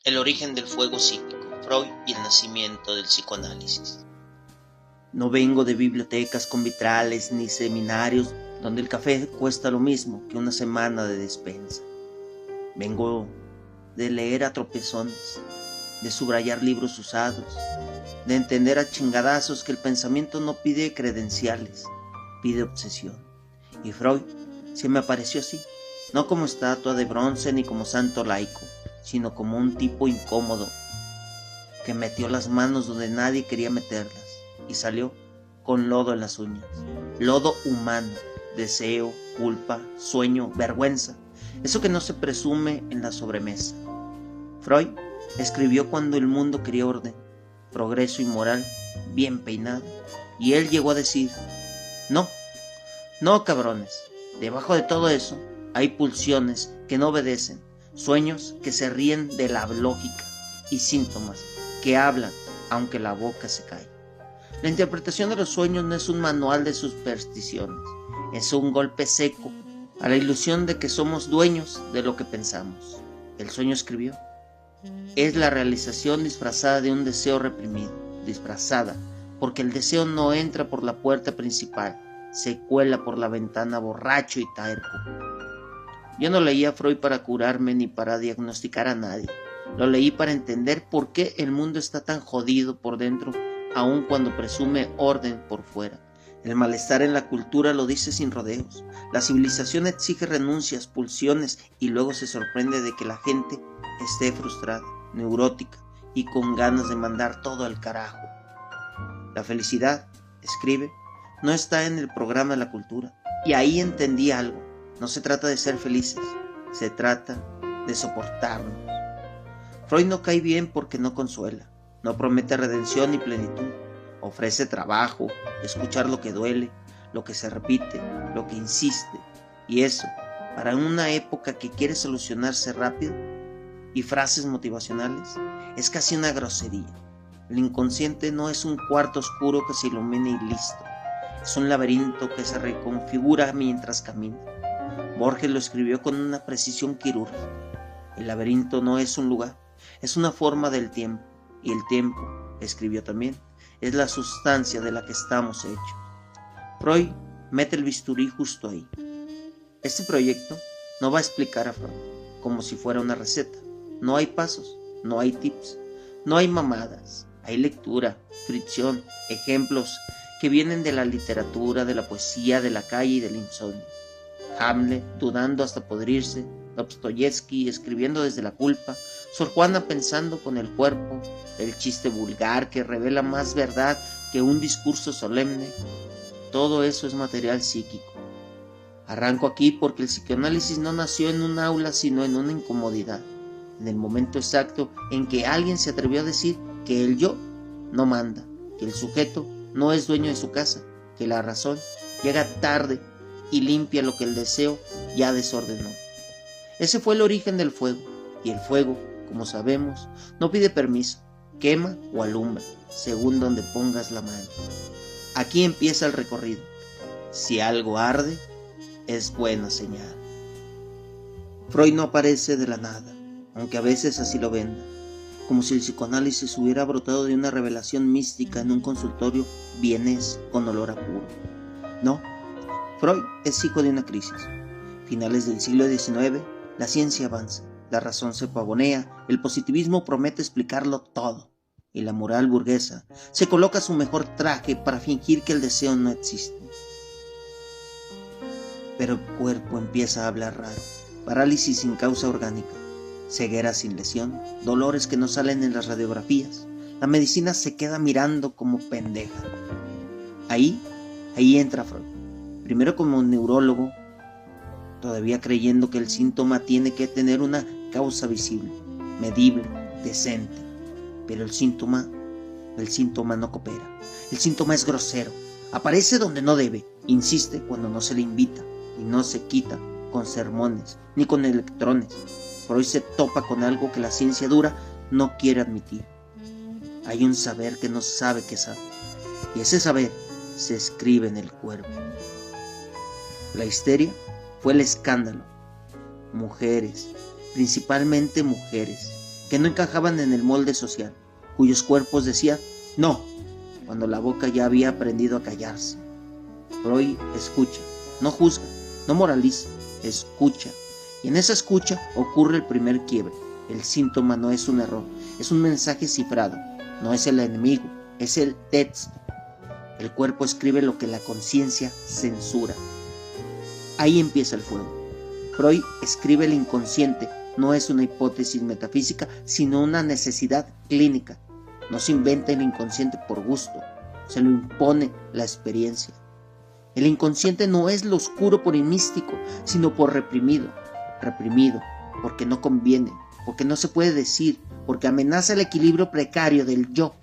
El origen del fuego psíquico, Freud y el nacimiento del psicoanálisis. No vengo de bibliotecas con vitrales ni seminarios donde el café cuesta lo mismo que una semana de despensa. Vengo de leer a tropezones, de subrayar libros usados, de entender a chingadazos que el pensamiento no pide credenciales, pide obsesión. Y Freud se me apareció así, no como estatua de bronce ni como santo laico, sino como un tipo incómodo que metió las manos donde nadie quería meterlas y salió con lodo en las uñas. Lodo humano, deseo, culpa, sueño, vergüenza, eso que no se presume en la sobremesa. Freud escribió cuando el mundo quería orden, progreso y moral bien peinado, y él llegó a decir: no cabrones, debajo de todo eso hay pulsiones que no obedecen, sueños que se ríen de la lógica y síntomas que hablan aunque la boca se cae. La interpretación de los sueños no es un manual de supersticiones, es un golpe seco a la ilusión de que somos dueños de lo que pensamos. El sueño, escribió, es la realización disfrazada de un deseo reprimido, disfrazada porque el deseo no entra por la puerta principal, se cuela por la ventana borracho y terco. Yo no leí a Freud para curarme ni para diagnosticar a nadie. Lo leí para entender por qué el mundo está tan jodido por dentro, aun cuando presume orden por fuera. El malestar en la cultura lo dice sin rodeos. La civilización exige renuncias, pulsiones, y luego se sorprende de que la gente esté frustrada, neurótica y con ganas de mandar todo al carajo. La felicidad, escribe, no está en el programa de la cultura. Y ahí entendí algo. No se trata de ser felices, se trata de soportarnos. Freud no cae bien porque no consuela, no promete redención ni plenitud, ofrece trabajo, escuchar lo que duele, lo que se repite, lo que insiste, y eso, para una época que quiere solucionarse rápido, y frases motivacionales, es casi una grosería. El inconsciente no es un cuarto oscuro que se ilumina y listo, es un laberinto que se reconfigura mientras camina. Borges lo escribió con una precisión quirúrgica. El laberinto no es un lugar, es una forma del tiempo, y el tiempo, escribió también, es la sustancia de la que estamos hechos. Freud mete el bisturí justo ahí. Este proyecto no va a explicar a Freud como si fuera una receta. No hay pasos, no hay tips, no hay mamadas, hay lectura, fricción, ejemplos que vienen de la literatura, de la poesía, de la calle y del insomnio. Hamlet dudando hasta podrirse, Dostoyevsky escribiendo desde la culpa, Sor Juana pensando con el cuerpo, el chiste vulgar que revela más verdad que un discurso solemne. Todo eso es material psíquico. Arranco aquí porque el psicoanálisis no nació en un aula sino en una incomodidad, en el momento exacto en que alguien se atrevió a decir que el yo no manda, que el sujeto no es dueño de su casa, que la razón llega tarde y limpia lo que el deseo ya desordenó. Ese fue el origen del fuego, y el fuego, como sabemos, no pide permiso, quema o alumbra, según donde pongas la mano. Aquí empieza el recorrido. Si algo arde, es buena señal. Freud no aparece de la nada, aunque a veces así lo venda, como si el psicoanálisis hubiera brotado de una revelación mística en un consultorio vienés con olor a puro. No, Freud es hijo de una crisis. Finales del siglo XIX, la ciencia avanza, la razón se pavonea, el positivismo promete explicarlo todo, y la moral burguesa se coloca su mejor traje para fingir que el deseo no existe. Pero el cuerpo empieza a hablar raro, parálisis sin causa orgánica, ceguera sin lesión, dolores que no salen en las radiografías. La medicina se queda mirando como pendeja. Ahí entra Freud. Primero como neurólogo, todavía creyendo que el síntoma tiene que tener una causa visible, medible, decente. Pero el síntoma no coopera. El síntoma es grosero, aparece donde no debe, insiste cuando no se le invita y no se quita con sermones ni con electrones. Freud se topa con algo que la ciencia dura no quiere admitir. Hay un saber que no sabe que sabe, y ese saber se escribe en el cuerpo. La histeria fue el escándalo. Mujeres, principalmente mujeres, que no encajaban en el molde social, cuyos cuerpos decían no, cuando la boca ya había aprendido a callarse. Freud escucha, no juzga, no moraliza, escucha. Y en esa escucha ocurre el primer quiebre. El síntoma no es un error, es un mensaje cifrado, no es el enemigo, es el texto. El cuerpo escribe lo que la conciencia censura. Ahí empieza el fuego. Freud escribe el inconsciente, no es una hipótesis metafísica, sino una necesidad clínica. No se inventa el inconsciente por gusto, se lo impone la experiencia. El inconsciente no es lo oscuro por místico, sino por reprimido. Reprimido, porque no conviene, porque no se puede decir, porque amenaza el equilibrio precario del yo.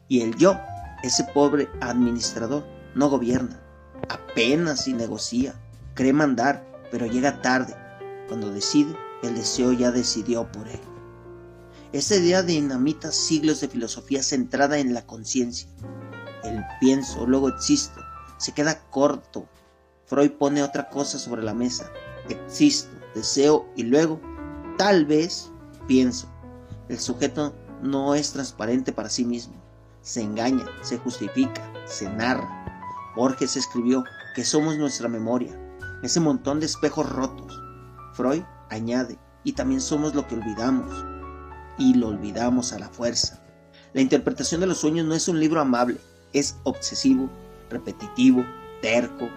Y el yo, ese pobre administrador, no gobierna, apenas si negocia, cree mandar, pero llega tarde. Cuando decide, el deseo ya decidió por él. Esta idea dinamita siglos de filosofía centrada en la conciencia. El pienso, luego existo, se queda corto. Freud pone otra cosa sobre la mesa. Existo, deseo y luego, tal vez, pienso. El sujeto no es transparente para sí mismo. Se engaña, se justifica, se narra. Borges escribió que somos nuestra memoria, ese montón de espejos rotos. Freud añade, y también somos lo que olvidamos, y lo olvidamos a la fuerza. La interpretación de los sueños no es un libro amable, es obsesivo, repetitivo, terco.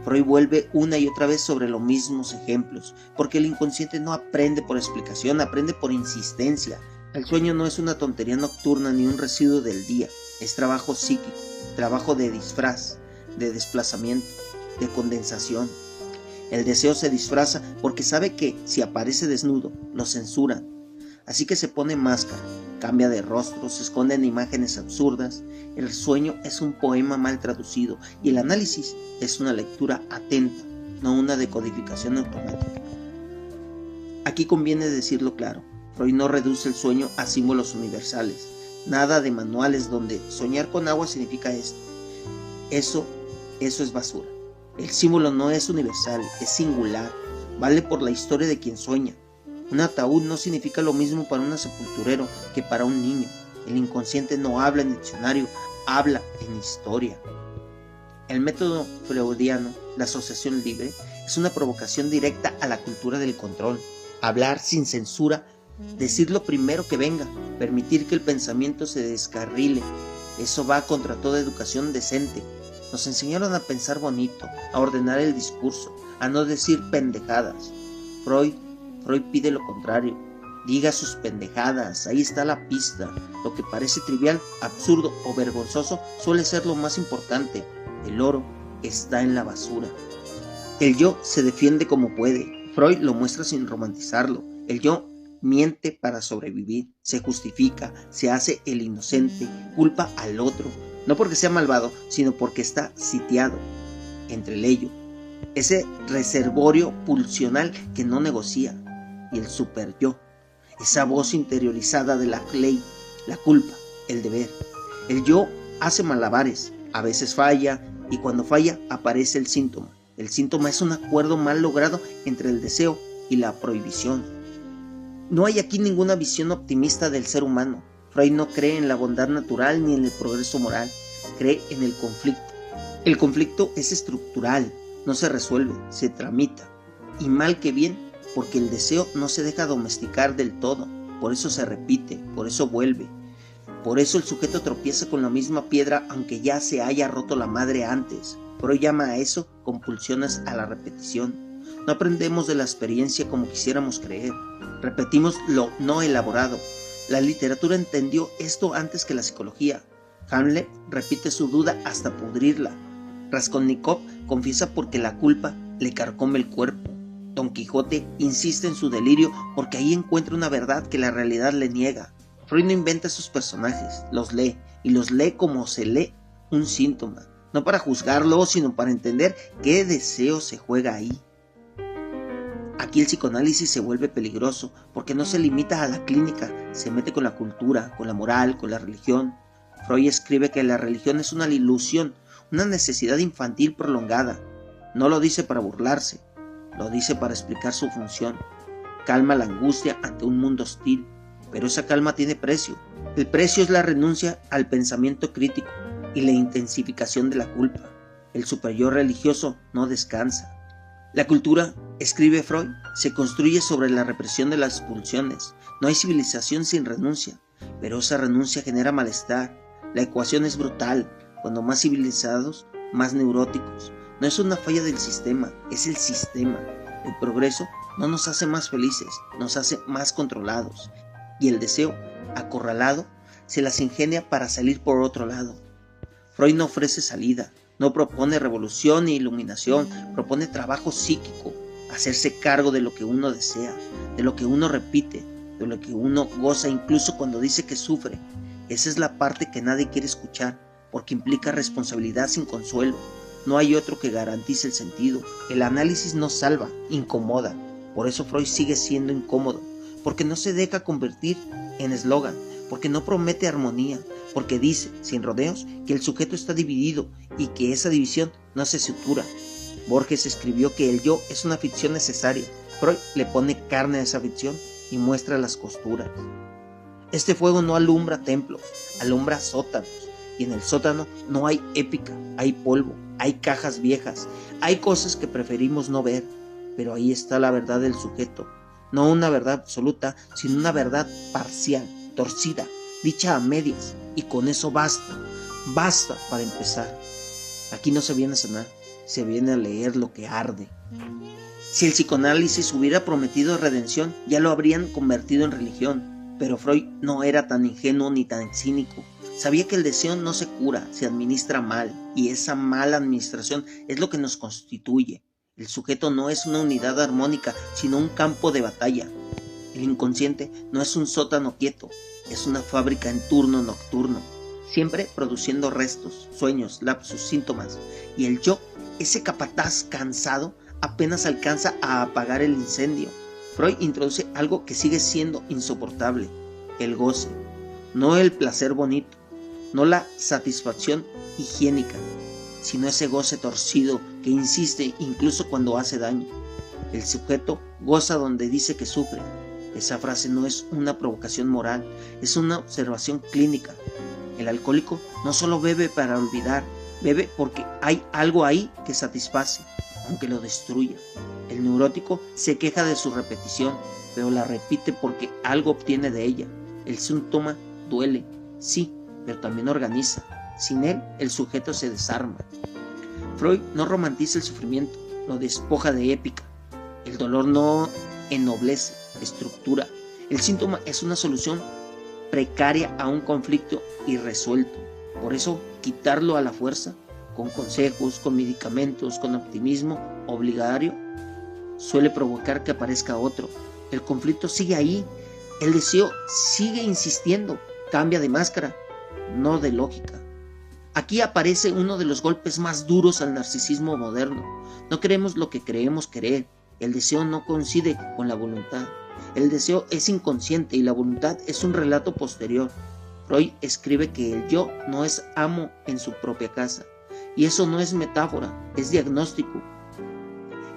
Freud vuelve una y otra vez sobre los mismos ejemplos, porque el inconsciente no aprende por explicación, aprende por insistencia. El sueño no es una tontería nocturna ni un residuo del día, es trabajo psíquico, trabajo de disfraz, de desplazamiento, de condensación. El deseo se disfraza porque sabe que si aparece desnudo, lo censuran. Así que se pone máscara, cambia de rostro, se esconde en imágenes absurdas. El sueño es un poema mal traducido y el análisis es una lectura atenta, no una decodificación automática. Aquí conviene decirlo claro, Freud no reduce el sueño a símbolos universales, nada de manuales donde soñar con agua significa esto. Eso es basura. El símbolo no es universal, es singular, vale por la historia de quien sueña. Un ataúd no significa lo mismo para un sepulturero que para un niño. El inconsciente no habla en diccionario, habla en historia. El método freudiano, la asociación libre, es una provocación directa a la cultura del control. Hablar sin censura, decir lo primero que venga, permitir que el pensamiento se descarrile. Eso va contra toda educación decente. Nos enseñaron a pensar bonito, a ordenar el discurso, a no decir pendejadas. Freud pide lo contrario. Diga sus pendejadas, ahí está la pista. Lo que parece trivial, absurdo o vergonzoso suele ser lo más importante. El oro está en la basura. El yo se defiende como puede. Freud lo muestra sin romantizarlo. El yo miente para sobrevivir, se justifica, se hace el inocente, culpa al otro. No porque sea malvado, sino porque está sitiado entre el ello, ese reservorio pulsional que no negocia, y el superyo, esa voz interiorizada de la ley, la culpa, el deber. El yo hace malabares, a veces falla, y cuando falla aparece el síntoma. El síntoma es un acuerdo mal logrado entre el deseo y la prohibición. No hay aquí ninguna visión optimista del ser humano. Freud no cree en la bondad natural ni en el progreso moral, cree en el conflicto. El conflicto es estructural, no se resuelve, se tramita, y mal que bien, porque el deseo no se deja domesticar del todo, por eso se repite, por eso vuelve, por eso el sujeto tropieza con la misma piedra aunque ya se haya roto la madre antes. Freud llama a eso compulsiones a la repetición. No aprendemos de la experiencia como quisiéramos creer, repetimos lo no elaborado. La literatura entendió esto antes que la psicología. Hamlet repite su duda hasta pudrirla. Raskolnikov confiesa porque la culpa le carcome el cuerpo. Don Quijote insiste en su delirio porque ahí encuentra una verdad que la realidad le niega. Freud no inventa sus personajes, los lee, y los lee como se lee un síntoma, no para juzgarlo, sino para entender qué deseo se juega ahí. Aquí el psicoanálisis se vuelve peligroso porque no se limita a la clínica, se mete con la cultura, con la moral, con la religión. Freud escribe que la religión es una ilusión, una necesidad infantil prolongada. No lo dice para burlarse, lo dice para explicar su función. Calma la angustia ante un mundo hostil. pero esa calma tiene precio. El precio es la renuncia al pensamiento crítico y la intensificación de la culpa. El superyo religioso no descansa. La cultura, escribe Freud, se construye sobre la represión de las pulsiones. No hay civilización sin renuncia, pero esa renuncia genera malestar. La ecuación es brutal. Cuando más civilizados, más neuróticos. No es una falla del sistema, es el sistema. El progreso no nos hace más felices, nos hace más controlados. Y el deseo, acorralado, se las ingenia para salir por otro lado. Freud no ofrece salida, no propone revolución ni iluminación, propone trabajo psíquico, hacerse cargo de lo que uno desea, de lo que uno repite, de lo que uno goza incluso cuando dice que sufre. Esa es la parte que nadie quiere escuchar, porque implica responsabilidad sin consuelo. No hay otro que garantice el sentido. El análisis no salva, incomoda. Por eso Freud sigue siendo incómodo, porque no se deja convertir en eslogan, porque no promete armonía, porque dice, sin rodeos, que el sujeto está dividido y que esa división no se sutura. Borges escribió que el yo es una ficción necesaria. Freud le pone carne a esa ficción y muestra las costuras. Este fuego no alumbra templos, alumbra sótanos. Y en el sótano no hay épica, hay polvo, hay cajas viejas, hay cosas que preferimos no ver. Pero ahí está la verdad del sujeto. No una verdad absoluta, sino una verdad parcial, torcida, dicha a medias. Y con eso basta, basta para empezar. Aquí no se viene a sanar, se viene a leer lo que arde. Si el psicoanálisis hubiera prometido redención, ya lo habrían convertido en religión. Pero Freud no era tan ingenuo ni tan cínico. Sabía que el deseo no se cura, se administra mal, y esa mala administración es lo que nos constituye. El sujeto no es una unidad armónica, sino un campo de batalla. El inconsciente no es un sótano quieto, es una fábrica en turno nocturno, siempre produciendo restos, sueños, lapsus, síntomas. Y el yo, ese capataz cansado, apenas alcanza a apagar el incendio. Freud introduce algo que sigue siendo insoportable, el goce, no el placer bonito, no la satisfacción higiénica, sino ese goce torcido que insiste incluso cuando hace daño. El sujeto goza donde dice que sufre. Esa frase no es una provocación moral, es una observación clínica. El alcohólico no solo bebe para olvidar, bebe porque hay algo ahí que satisface, aunque lo destruya. El neurótico se queja de su repetición, pero la repite porque algo obtiene de ella. El síntoma duele, sí, pero también organiza. Sin él, el sujeto se desarma. Freud no romantiza el sufrimiento, lo despoja de épica. El dolor no ennoblece, estructura. El síntoma es una solución precaria a un conflicto irresuelto. Por eso, quitarlo a la fuerza, con consejos, con medicamentos, con optimismo obligatorio, suele provocar que aparezca otro. El conflicto sigue ahí, el deseo sigue insistiendo, cambia de máscara, no de lógica. Aquí aparece uno de los golpes más duros al narcisismo moderno. No queremos lo que creemos querer. El deseo no coincide con la voluntad. El deseo es inconsciente y la voluntad es un relato posterior. Freud escribe que el yo no es amo en su propia casa. Y eso no es metáfora, es diagnóstico.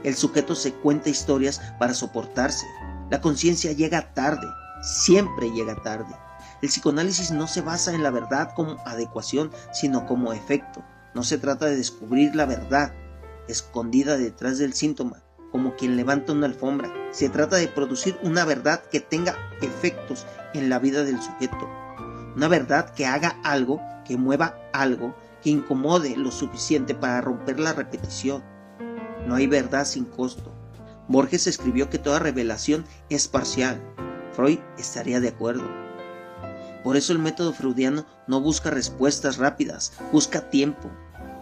El sujeto se cuenta historias para soportarse. La conciencia llega tarde, siempre llega tarde. El psicoanálisis no se basa en la verdad como adecuación, sino como efecto. No se trata de descubrir la verdad escondida detrás del síntoma, como quien levanta una alfombra. Se trata de producir una verdad que tenga efectos en la vida del sujeto. Una verdad que haga algo, que mueva algo, que incomode lo suficiente para romper la repetición. No hay verdad sin costo. Borges escribió que toda revelación es parcial. Freud estaría de acuerdo. Por eso el método freudiano no busca respuestas rápidas, busca tiempo.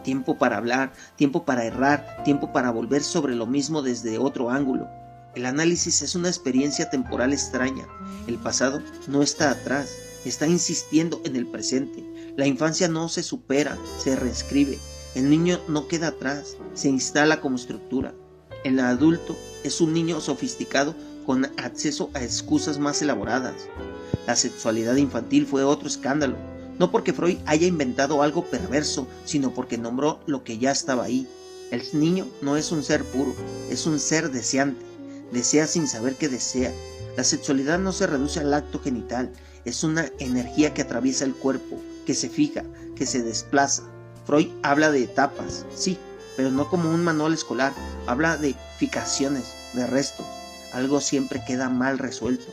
Tiempo para hablar, tiempo para errar, tiempo para volver sobre lo mismo desde otro ángulo. El análisis es una experiencia temporal extraña. El pasado no está atrás, está insistiendo en el presente. La infancia no se supera, se reescribe. El niño no queda atrás, se instala como estructura. El adulto es un niño sofisticado con acceso a excusas más elaboradas. La sexualidad infantil fue otro escándalo, no porque Freud haya inventado algo perverso, sino porque nombró lo que ya estaba ahí. El niño no es un ser puro, es un ser deseante. Desea sin saber que desea. La sexualidad no se reduce al acto genital, es una energía que atraviesa el cuerpo, que se fija, que se desplaza. Freud habla de etapas, sí, pero no como un manual escolar, habla de fijaciones, de restos. Algo siempre queda mal resuelto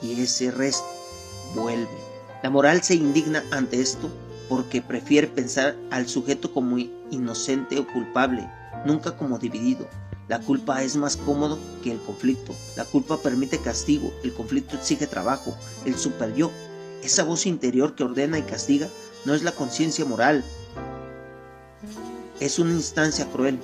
y ese resto vuelve. La moral se indigna ante esto porque prefiere pensar al sujeto como inocente o culpable, nunca como dividido. La culpa es más cómodo que el conflicto. La culpa permite castigo, el conflicto exige trabajo. El superyo, esa voz interior que ordena y castiga, no es la conciencia moral. Es una instancia cruel.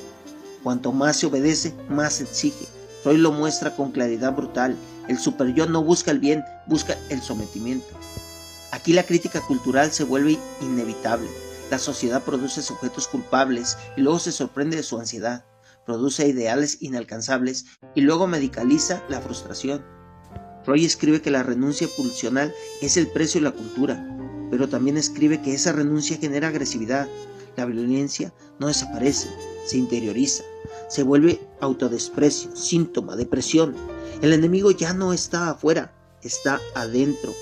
Cuanto más se obedece, más se exige. Freud lo muestra con claridad brutal. El superyo no busca el bien, busca el sometimiento. Aquí la crítica cultural se vuelve inevitable. La sociedad produce sujetos culpables y luego se sorprende de su ansiedad. Produce ideales inalcanzables y luego medicaliza la frustración. Freud escribe que la renuncia pulsional es el precio de la cultura, pero también escribe que esa renuncia genera agresividad. La violencia no desaparece, se interioriza, se vuelve autodesprecio, síntoma, depresión. El enemigo ya no está afuera, está adentro.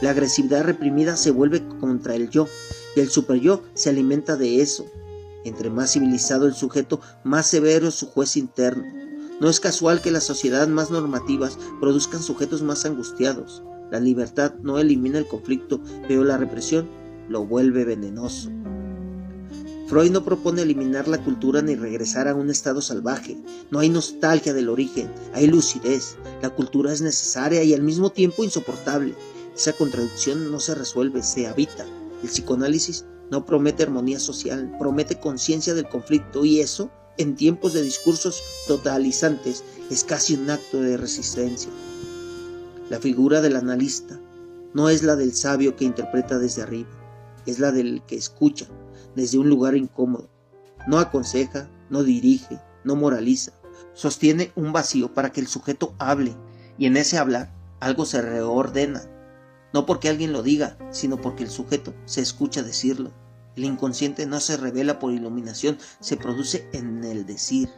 La agresividad reprimida se vuelve contra el yo, y el superyo se alimenta de eso. Entre más civilizado el sujeto, más severo es su juez interno. No es casual que las sociedades más normativas produzcan sujetos más angustiados. La libertad no elimina el conflicto, pero la represión lo vuelve venenoso. Freud no propone eliminar la cultura ni regresar a un estado salvaje. No hay nostalgia del origen, hay lucidez. La cultura es necesaria y al mismo tiempo insoportable. Esa contradicción no se resuelve, se habita. El psicoanálisis no promete armonía social, promete conciencia del conflicto y eso, en tiempos de discursos totalizantes, es casi un acto de resistencia. La figura del analista no es la del sabio que interpreta desde arriba, es la del que escucha desde un lugar incómodo. No aconseja, no dirige, no moraliza, sostiene un vacío para que el sujeto hable y en ese hablar algo se reordena. No porque alguien lo diga, sino porque el sujeto se escucha decirlo. El inconsciente no se revela por iluminación, se produce en el decir.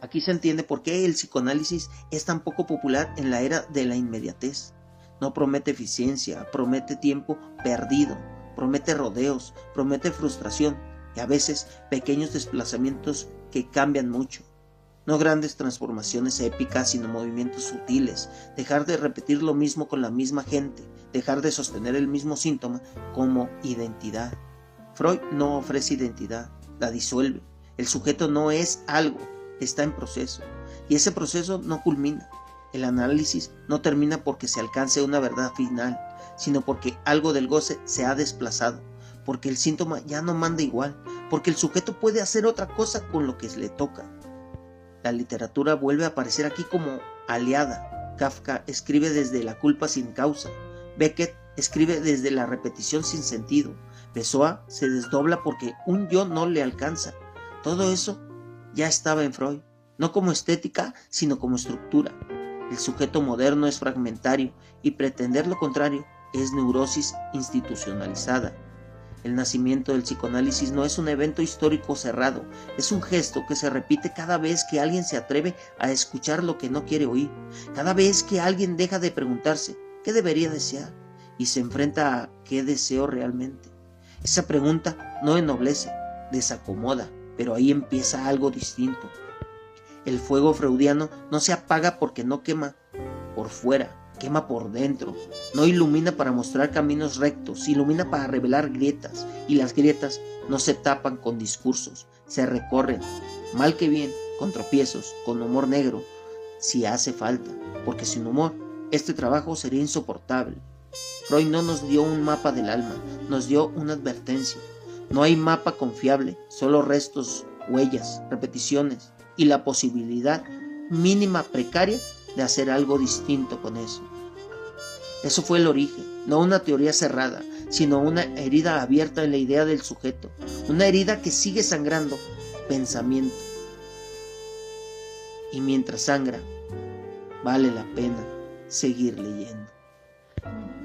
Aquí se entiende por qué el psicoanálisis es tan poco popular en la era de la inmediatez. No promete eficiencia, promete tiempo perdido, promete rodeos, promete frustración y a veces pequeños desplazamientos que cambian mucho. No grandes transformaciones épicas, sino movimientos sutiles, dejar de repetir lo mismo con la misma gente, dejar de sostener el mismo síntoma como identidad. Freud no ofrece identidad, la disuelve. El sujeto no es algo, está en proceso, y ese proceso no culmina. El análisis no termina porque se alcance una verdad final, sino porque algo del goce se ha desplazado, porque el síntoma ya no manda igual, porque el sujeto puede hacer otra cosa con lo que le toca. La literatura vuelve a aparecer aquí como aliada. Kafka escribe desde la culpa sin causa. Beckett escribe desde la repetición sin sentido. Pessoa se desdobla porque un yo no le alcanza. Todo eso ya estaba en Freud, no como estética, sino como estructura. El sujeto moderno es fragmentario y pretender lo contrario es neurosis institucionalizada. El nacimiento del psicoanálisis no es un evento histórico cerrado, es un gesto que se repite cada vez que alguien se atreve a escuchar lo que no quiere oír, cada vez que alguien deja de preguntarse ¿qué debería desear? Y se enfrenta a ¿qué deseo realmente? Esa pregunta no ennoblece, desacomoda, pero ahí empieza algo distinto. El fuego freudiano no se apaga porque no quema por fuera, quema por dentro. No ilumina para mostrar caminos rectos, ilumina para revelar grietas, y las grietas no se tapan con discursos, se recorren, mal que bien, con tropiezos, con humor negro, si hace falta, porque sin humor este trabajo sería insoportable. Freud no nos dio un mapa del alma, nos dio una advertencia. No hay mapa confiable, solo restos, huellas, repeticiones y la posibilidad mínima precaria de hacer algo distinto con eso. Eso fue el origen, no una teoría cerrada, sino una herida abierta en la idea del sujeto, una herida que sigue sangrando, pensamiento. Y mientras sangra, vale la pena seguir leyendo.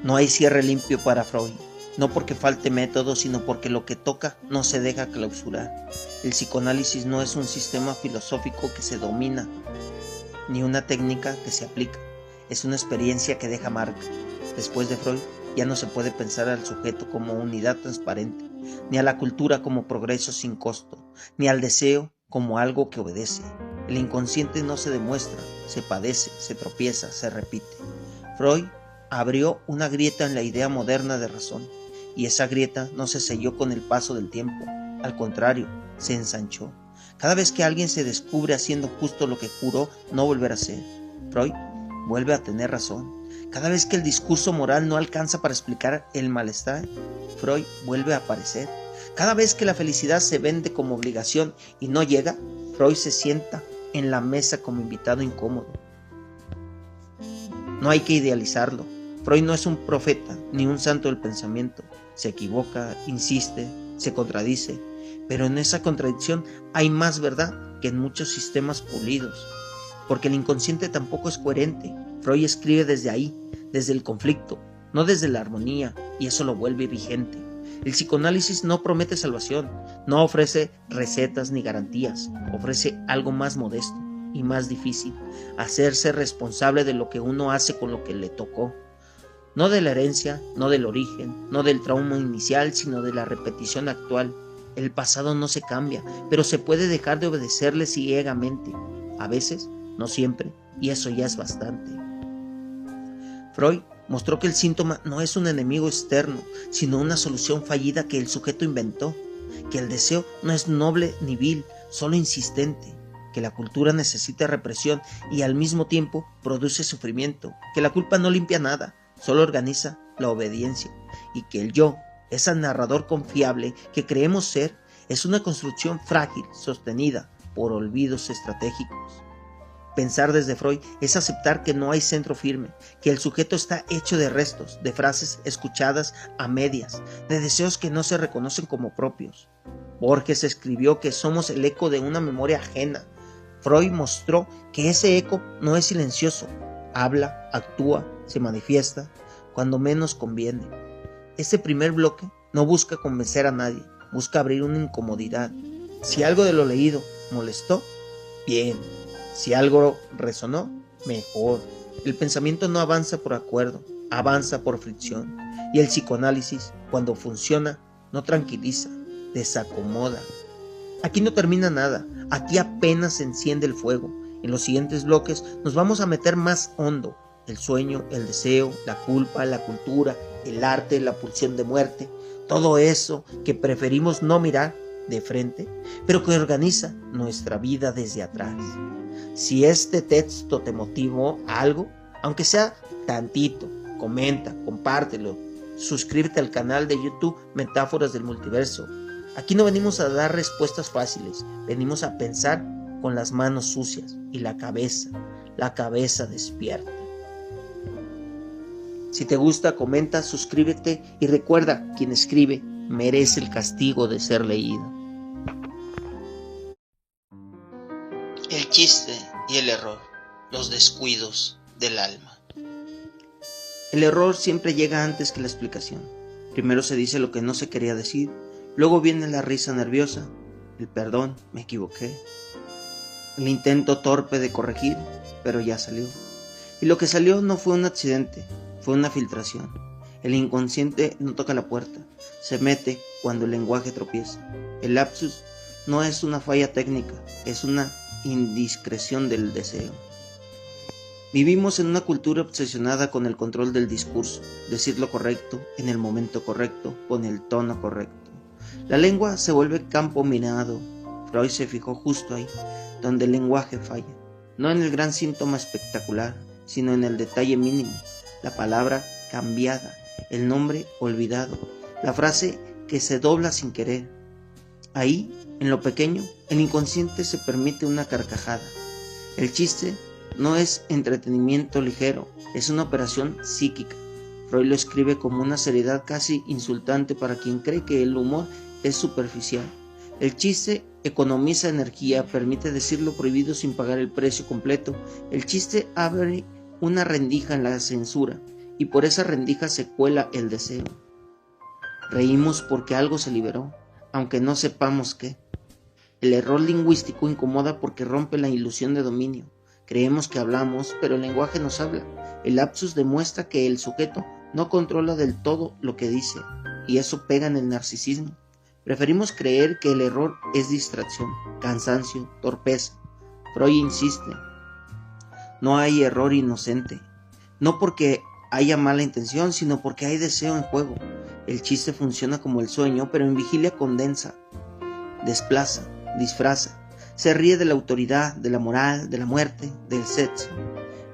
No hay cierre limpio para Freud, no porque falte método, sino porque lo que toca no se deja clausurar. El psicoanálisis no es un sistema filosófico que se domina, ni una técnica que se aplica. es una experiencia que deja marca. Después de Freud, ya no se puede pensar al sujeto como unidad transparente, ni a la cultura como progreso sin costo, ni al deseo como algo que obedece. El inconsciente no se demuestra, se padece, se tropieza, se repite. Freud abrió una grieta en la idea moderna de razón, y esa grieta no se selló con el paso del tiempo, al contrario, se ensanchó. Cada vez que alguien se descubre haciendo justo lo que juró no volver a hacer, Freud vuelve a tener razón. Cada vez que el discurso moral no alcanza para explicar el malestar, Freud vuelve a aparecer. Cada vez que la felicidad se vende como obligación y no llega, Freud se sienta en la mesa como invitado incómodo. No hay que idealizarlo. Freud no es un profeta ni un santo del pensamiento. Se equivoca, insiste, se contradice, pero en esa contradicción hay más verdad que en muchos sistemas pulidos, porque el inconsciente tampoco es coherente. Freud escribe desde ahí, desde el conflicto, no desde la armonía, y eso lo vuelve vigente. El psicoanálisis no promete salvación, no ofrece recetas ni garantías, ofrece algo más modesto y más difícil: hacerse responsable de lo que uno hace con lo que le tocó. No de la herencia, no del origen, no del trauma inicial, sino de la repetición actual. El pasado no se cambia, pero se puede dejar de obedecerle ciegamente. A veces, no siempre, y eso ya es bastante. Freud mostró que el síntoma no es un enemigo externo, sino una solución fallida que el sujeto inventó, que el deseo no es noble ni vil, solo insistente, que la cultura necesita represión y al mismo tiempo produce sufrimiento, que la culpa no limpia nada, solo organiza la obediencia, y que el yo, ese narrador confiable que creemos ser, es una construcción frágil, sostenida por olvidos estratégicos. Pensar desde Freud es aceptar que no hay centro firme, que el sujeto está hecho de restos, de frases escuchadas a medias, de deseos que no se reconocen como propios. Borges escribió que somos el eco de una memoria ajena. Freud mostró que ese eco no es silencioso, habla, actúa, se manifiesta cuando menos conviene. Este primer bloque no busca convencer a nadie, busca abrir una incomodidad. Si algo de lo leído molestó, bien. Si algo resonó, mejor. El pensamiento no avanza por acuerdo, avanza por fricción. Y el psicoanálisis, cuando funciona, no tranquiliza, desacomoda. Aquí no termina nada, aquí apenas se enciende el fuego. En los siguientes bloques nos vamos a meter más hondo. El sueño, el deseo, la culpa, la cultura, el arte, la pulsión de muerte. Todo eso que preferimos no mirar de frente, pero que organiza nuestra vida desde atrás. Si este texto te motivó a algo, aunque sea tantito, comenta, compártelo, suscríbete al canal de YouTube Metáforas del Multiverso. Aquí no venimos a dar respuestas fáciles, venimos a pensar con las manos sucias y la cabeza despierta. Si te gusta, comenta, suscríbete y recuerda, quien escribe merece el castigo de ser leído. El chiste y el error, los descuidos del alma. El error siempre llega antes que la explicación. Primero se dice lo que no se quería decir, luego viene la risa nerviosa, el perdón, me equivoqué, el intento torpe de corregir, pero ya salió. Y lo que salió no fue un accidente, fue una filtración. El inconsciente no toca la puerta, se mete cuando el lenguaje tropieza. El lapsus no es una falla técnica, es una indiscreción del deseo. Vivimos en una cultura obsesionada con el control del discurso, decir lo correcto, en el momento correcto, con el tono correcto. La lengua se vuelve campo minado. Freud se fijó justo ahí, donde el lenguaje falla, no en el gran síntoma espectacular, sino en el detalle mínimo, la palabra cambiada, el nombre olvidado, la frase que se dobla sin querer. Ahí, en lo pequeño, el inconsciente se permite una carcajada. El chiste no es entretenimiento ligero, es una operación psíquica. Freud lo escribe como una seriedad casi insultante para quien cree que el humor es superficial. El chiste economiza energía, permite decir lo prohibido sin pagar el precio completo. El chiste abre una rendija en la censura, y por esa rendija se cuela el deseo. Reímos porque algo se liberó, aunque no sepamos qué. El error lingüístico incomoda porque rompe la ilusión de dominio. Creemos que hablamos, pero el lenguaje nos habla. El lapsus demuestra que el sujeto no controla del todo lo que dice, y eso pega en el narcisismo. Preferimos creer que el error es distracción, cansancio, torpeza. Freud insiste, no hay error inocente, no porque haya mala intención, sino porque hay deseo en juego. El chiste funciona como el sueño, pero en vigilia condensa, desplaza, disfraza, se ríe de la autoridad, de la moral, de la muerte, del sexo.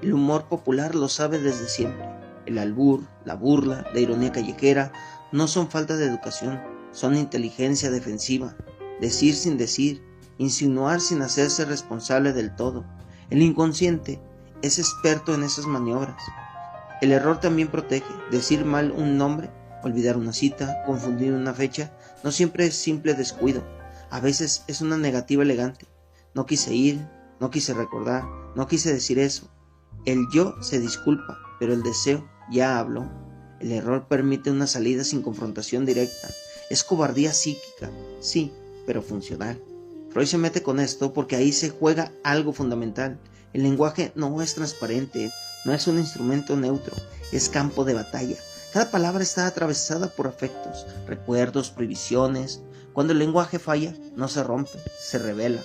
El humor popular lo sabe desde siempre. El albur, la burla, la ironía callejera no son falta de educación, son inteligencia defensiva. Decir sin decir, insinuar sin hacerse responsable del todo. El inconsciente es experto en esas maniobras. El error también protege. Decir mal un nombre, olvidar una cita, confundir una fecha, no siempre es simple descuido. A veces es una negativa elegante. No quise ir, no quise recordar, no quise decir eso. El yo se disculpa, pero el deseo ya habló. El error permite una salida sin confrontación directa. Es cobardía psíquica, sí, pero funcional. Freud se mete con esto porque ahí se juega algo fundamental. El lenguaje no es transparente, no es un instrumento neutro, es campo de batalla. Cada palabra está atravesada por afectos, recuerdos, prohibiciones. Cuando el lenguaje falla, no se rompe, se revela.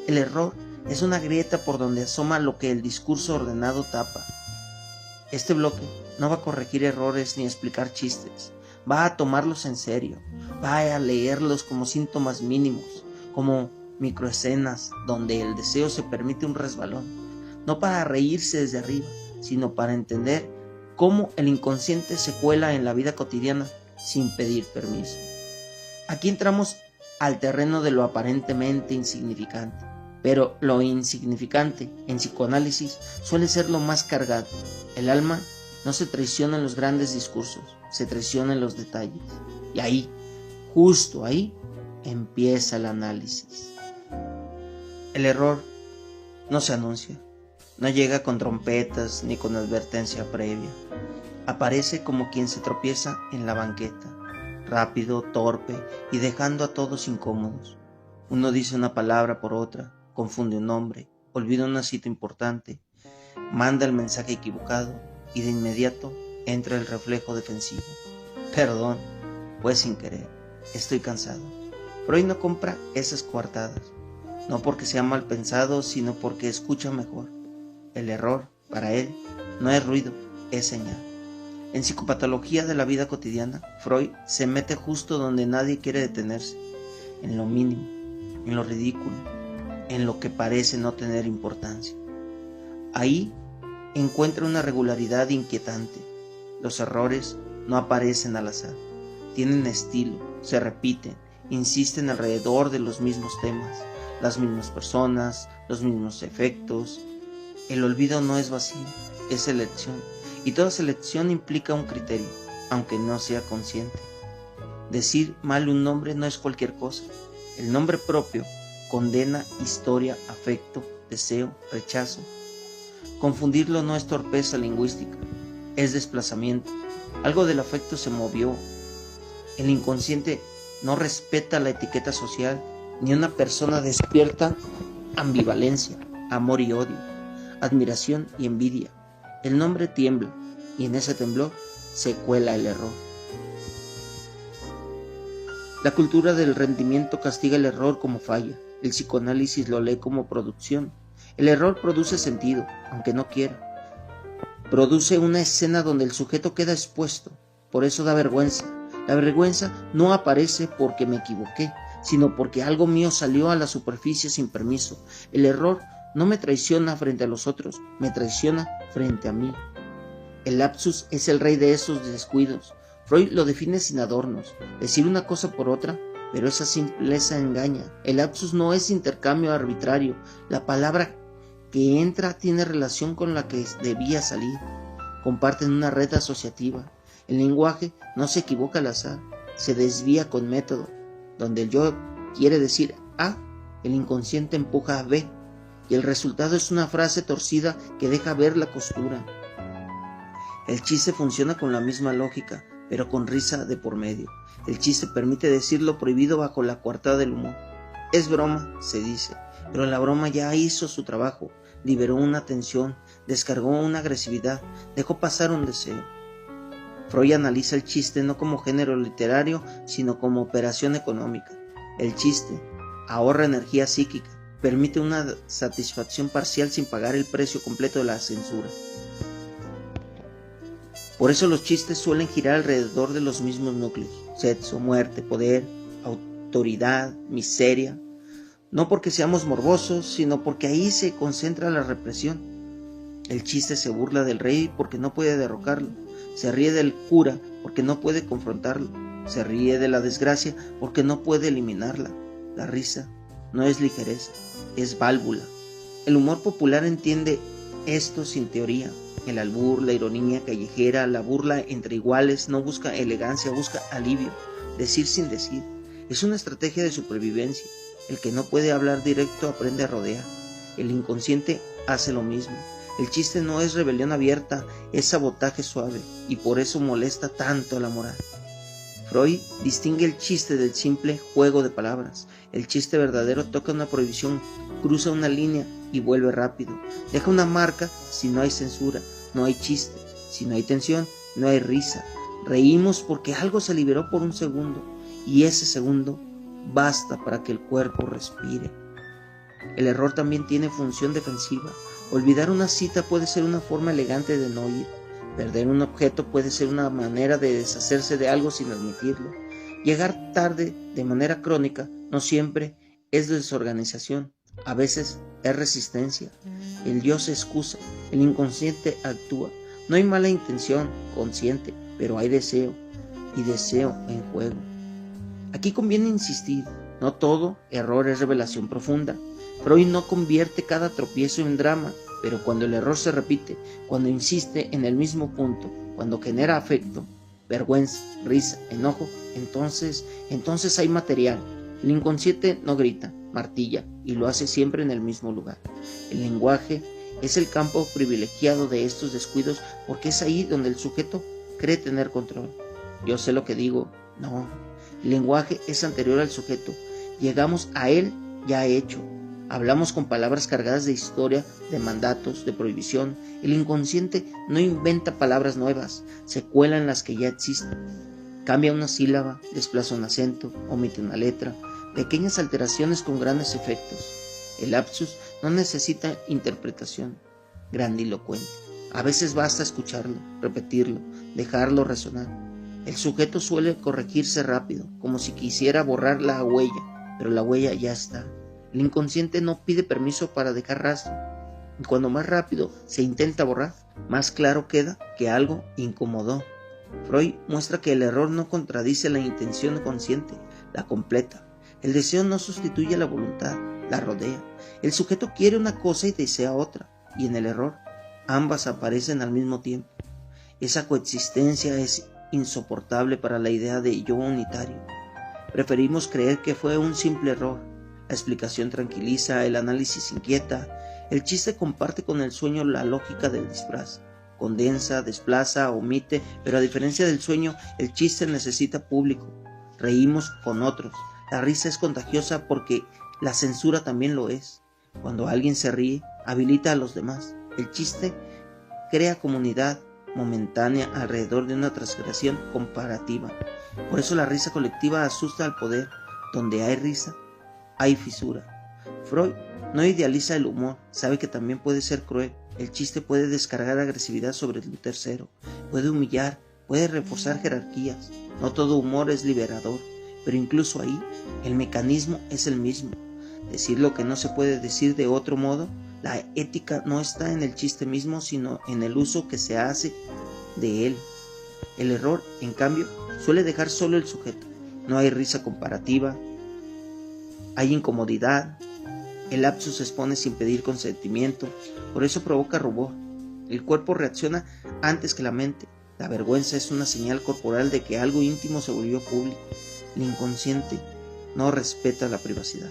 El error es una grieta por donde asoma lo que el discurso ordenado tapa. Este bloque no va a corregir errores ni explicar chistes, va a tomarlos en serio, va a leerlos como síntomas mínimos, como microescenas donde el deseo se permite un resbalón, no para reírse desde arriba, sino para entender cómo el inconsciente se cuela en la vida cotidiana sin pedir permiso. Aquí entramos al terreno de lo aparentemente insignificante, pero lo insignificante en psicoanálisis suele ser lo más cargado. El alma no se traiciona en los grandes discursos, se traiciona en los detalles. Y ahí, justo ahí, empieza el análisis. El error no se anuncia, no llega con trompetas ni con advertencia previa. Aparece como quien se tropieza en la banqueta, rápido, torpe y dejando a todos incómodos. Uno dice una palabra por otra, confunde un nombre, olvida una cita importante, manda el mensaje equivocado y de inmediato entra el reflejo defensivo. Perdón, fue sin querer, estoy cansado. Freud no compra esas coartadas, no porque sea mal pensado, sino porque escucha mejor. El error, para él, no es ruido, es señal. En psicopatología de la vida cotidiana, Freud se mete justo donde nadie quiere detenerse, en lo mínimo, en lo ridículo, en lo que parece no tener importancia. Ahí encuentra una regularidad inquietante. Los errores no aparecen al azar, tienen estilo, se repiten, insisten alrededor de los mismos temas, las mismas personas, los mismos efectos. El olvido no es vacío, es selección, y toda selección implica un criterio, aunque no sea consciente. Decir mal un nombre no es cualquier cosa. El nombre propio condena historia, afecto, deseo, rechazo. Confundirlo no es torpeza lingüística, es desplazamiento. Algo del afecto se movió. El inconsciente no respeta la etiqueta social, ni una persona despierta ambivalencia, amor y odio, admiración y envidia. El nombre tiembla, y en ese temblor se cuela el error. La cultura del rendimiento castiga el error como falla. El psicoanálisis lo lee como producción. El error produce sentido, aunque no quiera. Produce una escena donde el sujeto queda expuesto. Por eso da vergüenza. La vergüenza no aparece porque me equivoqué, sino porque algo mío salió a la superficie sin permiso. El error no me traiciona frente a los otros, me traiciona frente a mí. El lapsus es el rey de esos descuidos. Freud lo define sin adornos, decir una cosa por otra, pero esa simpleza engaña. El lapsus no es intercambio arbitrario, la palabra que entra tiene relación con la que debía salir, comparten una red asociativa. El lenguaje no se equivoca al azar, se desvía con método. Donde el yo quiere decir A, el inconsciente empuja a B, y el resultado es una frase torcida que deja ver la costura. El chiste funciona con la misma lógica, pero con risa de por medio. El chiste permite decir lo prohibido bajo la coartada del humor. Es broma, se dice, pero la broma ya hizo su trabajo. liberó una tensión, descargó una agresividad, dejó pasar un deseo. Freud analiza el chiste no como género literario, sino como operación económica. El chiste ahorra energía psíquica, permite una satisfacción parcial sin pagar el precio completo de la censura. Por eso los chistes suelen girar alrededor de los mismos núcleos: sexo, muerte, poder, autoridad, miseria. No porque seamos morbosos, sino porque ahí se concentra la represión. El chiste se burla del rey porque no puede derrocarlo, se ríe del cura porque no puede confrontarlo, se ríe de la desgracia porque no puede eliminarla. La risa no es ligereza, es válvula. El humor popular entiende esto sin teoría. El albur, la ironía callejera, la burla entre iguales no busca elegancia, busca alivio, decir sin decir. Es una estrategia de supervivencia. El que no puede hablar directo aprende a rodear. El inconsciente hace lo mismo. El chiste no es rebelión abierta, es sabotaje suave, y por eso molesta tanto a la moral. Freud distingue el chiste del simple juego de palabras. El chiste verdadero toca una prohibición, cruza una línea y vuelve rápido. Deja una marca si no hay censura, no hay chiste. Si no hay tensión, no hay risa. Reímos porque algo se liberó por un segundo, y ese segundo basta para que el cuerpo respire. El error también tiene función defensiva. Olvidar una cita puede ser una forma elegante de no ir. Perder un objeto puede ser una manera de deshacerse de algo sin admitirlo. Llegar tarde de manera crónica no siempre es desorganización, a veces es resistencia. El yo se excusa, el inconsciente actúa. No hay mala intención consciente, pero hay deseo, y deseo en juego. Aquí conviene insistir, no todo error es revelación profunda. Freud no convierte cada tropiezo en drama, pero cuando el error se repite, cuando insiste en el mismo punto, cuando genera afecto, vergüenza, risa, enojo, entonces hay material. El inconsciente no grita, martilla, y lo hace siempre en el mismo lugar. El lenguaje es el campo privilegiado de estos descuidos porque es ahí donde el sujeto cree tener control. Yo sé lo que digo, no. El lenguaje es anterior al sujeto. Llegamos a él ya hecho. Hablamos con palabras cargadas de historia, de mandatos, de prohibición. El inconsciente no inventa palabras nuevas, se cuela en las que ya existen. Cambia una sílaba, desplaza un acento, omite una letra. Pequeñas alteraciones con grandes efectos. El lapsus no necesita interpretación grandilocuente. A veces basta escucharlo, repetirlo, dejarlo resonar. El sujeto suele corregirse rápido, como si quisiera borrar la huella, pero la huella ya está. El inconsciente no pide permiso para dejar rastro, y cuando más rápido se intenta borrar, más claro queda que algo incomodó. Freud muestra que el error no contradice la intención consciente, la completa. El deseo no sustituye la voluntad, la rodea. El sujeto quiere una cosa y desea otra, y en el error, ambas aparecen al mismo tiempo. Esa coexistencia es insoportable para la idea de yo unitario. Preferimos creer que fue un simple error. La explicación tranquiliza, el análisis inquieta. El chiste comparte con el sueño la lógica del disfraz. Condensa, desplaza, omite, pero a diferencia del sueño, el chiste necesita público. Reímos con otros. La risa es contagiosa porque la censura también lo es. Cuando alguien se ríe, habilita a los demás. El chiste crea comunidad momentánea alrededor de una transgresión comparativa. Por eso la risa colectiva asusta al poder. Donde hay risa, hay fisura. Freud no idealiza el humor, sabe que también puede ser cruel. El chiste puede descargar agresividad sobre el tercero, puede humillar, puede reforzar jerarquías. No todo humor es liberador, pero incluso ahí el mecanismo es el mismo. Decir lo que no se puede decir de otro modo. La ética no está en el chiste mismo, sino en el uso que se hace de él. El error, en cambio, suele dejar solo el sujeto. No hay risa comparativa, hay incomodidad. El lapsus se expone sin pedir consentimiento, por eso provoca rubor. El cuerpo reacciona antes que la mente. La vergüenza es una señal corporal de que algo íntimo se volvió público. El inconsciente no respeta la privacidad.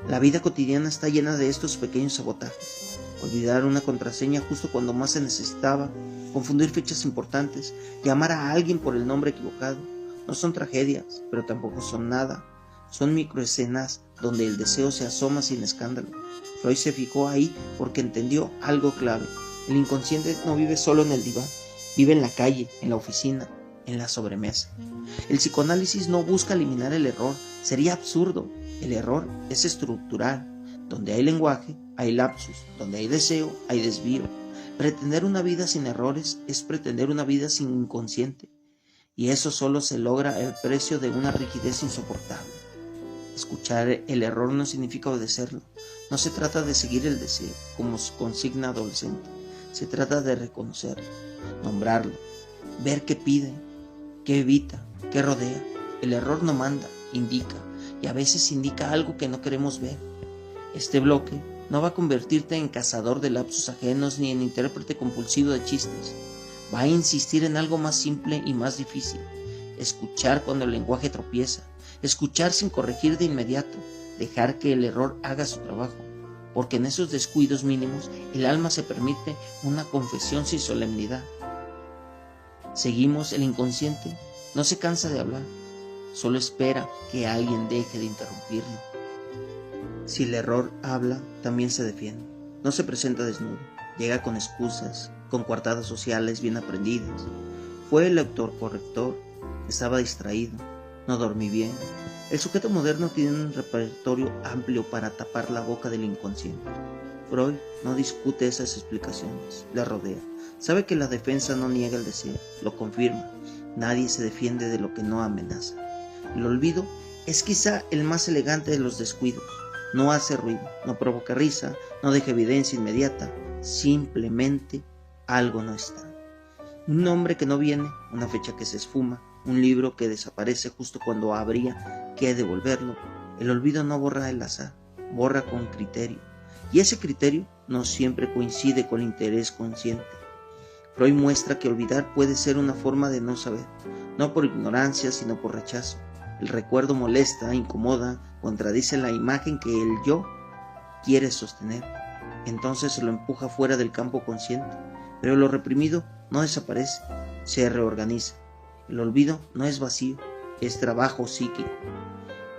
La vida cotidiana está llena de estos pequeños sabotajes. Olvidar una contraseña justo cuando más se necesitaba, confundir fechas importantes, llamar a alguien por el nombre equivocado. No son tragedias, pero tampoco son nada. Son microescenas donde el deseo se asoma sin escándalo. Freud se fijó ahí porque entendió algo clave. El inconsciente no vive solo en el diván, vive en la calle, en la oficina, en la sobremesa. El psicoanálisis no busca eliminar el error, sería absurdo. El error es estructural. Donde hay lenguaje, hay lapsus. Donde hay deseo, hay desvío. Pretender una vida sin errores es pretender una vida sin inconsciente. Y eso solo se logra al precio de una rigidez insoportable. Escuchar el error no significa obedecerlo. No se trata de seguir el deseo como consigna adolescente. Se trata de reconocerlo, nombrarlo, ver qué pide, qué evita, qué rodea. El error no manda, indica, y a veces indica algo que no queremos ver. Este bloque no va a convertirte en cazador de lapsus ajenos ni en intérprete compulsivo de chistes. Va a insistir en algo más simple y más difícil. Escuchar cuando el lenguaje tropieza. Escuchar sin corregir de inmediato. Dejar que el error haga su trabajo. Porque en esos descuidos mínimos el alma se permite una confesión sin solemnidad. Seguimos, el inconsciente no se cansa de hablar. Solo espera que alguien deje de interrumpirlo. Si el error habla, también se defiende. No se presenta desnudo. Llega con excusas, con coartadas sociales bien aprendidas. Fue el lector corrector, estaba distraído, no dormí bien. El sujeto moderno tiene un repertorio amplio para tapar la boca del inconsciente. Freud no discute esas explicaciones, la rodea. Sabe que la defensa no niega el deseo, lo confirma. Nadie se defiende de lo que no amenaza. El olvido es quizá el más elegante de los descuidos. No hace ruido, no provoca risa, no deja evidencia inmediata. Simplemente algo no está. Un nombre que no viene, una fecha que se esfuma, un libro que desaparece justo cuando habría que devolverlo. El olvido no borra el azar, borra con criterio. Y ese criterio no siempre coincide con el interés consciente. Freud muestra que olvidar puede ser una forma de no saber, no por ignorancia, sino por rechazo. El recuerdo molesta, incomoda, contradice la imagen que el yo quiere sostener. Entonces se lo empuja fuera del campo consciente. Pero lo reprimido no desaparece, se reorganiza. El olvido no es vacío, es trabajo psíquico.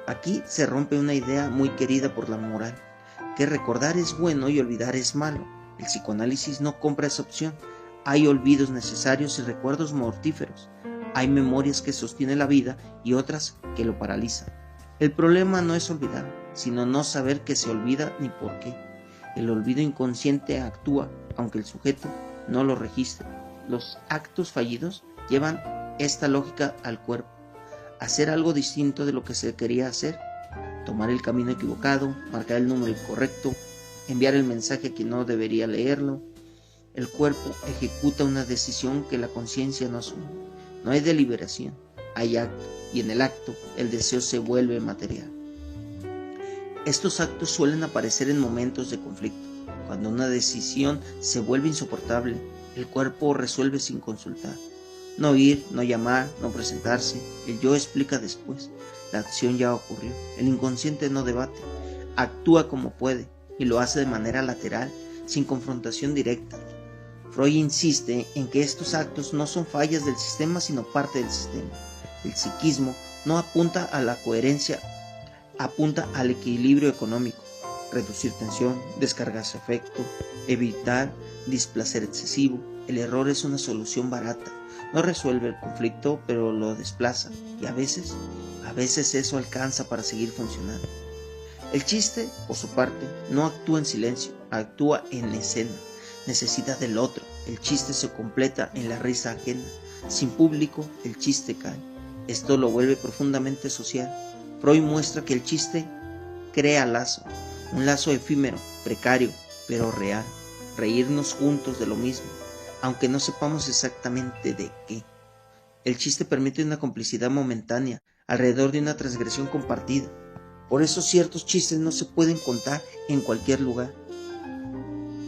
Aquí se rompe una idea muy querida por la moral, que recordar es bueno y olvidar es malo. El psicoanálisis no compra esa opción. Hay olvidos necesarios y recuerdos mortíferos. Hay memorias que sostienen la vida y otras que lo paralizan. El problema no es olvidar, sino no saber que se olvida ni por qué. El olvido inconsciente actúa, aunque el sujeto no lo registre. Los actos fallidos llevan esta lógica al cuerpo. Hacer algo distinto de lo que se quería hacer. Tomar el camino equivocado, marcar el número incorrecto, enviar el mensaje a quien no debería leerlo. El cuerpo ejecuta una decisión que la conciencia no asume. No hay deliberación, hay acto, y en el acto el deseo se vuelve material. Estos actos suelen aparecer en momentos de conflicto. Cuando una decisión se vuelve insoportable, el cuerpo resuelve sin consultar. No ir, no llamar, no presentarse, el yo explica después. La acción ya ocurrió, el inconsciente no debate, actúa como puede y lo hace de manera lateral, sin confrontación directa. Freud insiste en que estos actos no son fallas del sistema, sino parte del sistema. El psiquismo no apunta a la coherencia, apunta al equilibrio económico. Reducir tensión, descargarse afecto, evitar displacer excesivo. El error es una solución barata. No resuelve el conflicto, pero lo desplaza. Y a veces eso alcanza para seguir funcionando. El chiste, por su parte, no actúa en silencio, actúa en escena. Necesita del otro. El chiste se completa en la risa ajena. Sin público, el chiste cae. Esto lo vuelve profundamente social. Freud muestra que el chiste crea lazo, un lazo efímero, precario, pero real. Reírnos juntos de lo mismo, aunque no sepamos exactamente de qué. El chiste permite una complicidad momentánea alrededor de una transgresión compartida. Por eso ciertos chistes no se pueden contar en cualquier lugar.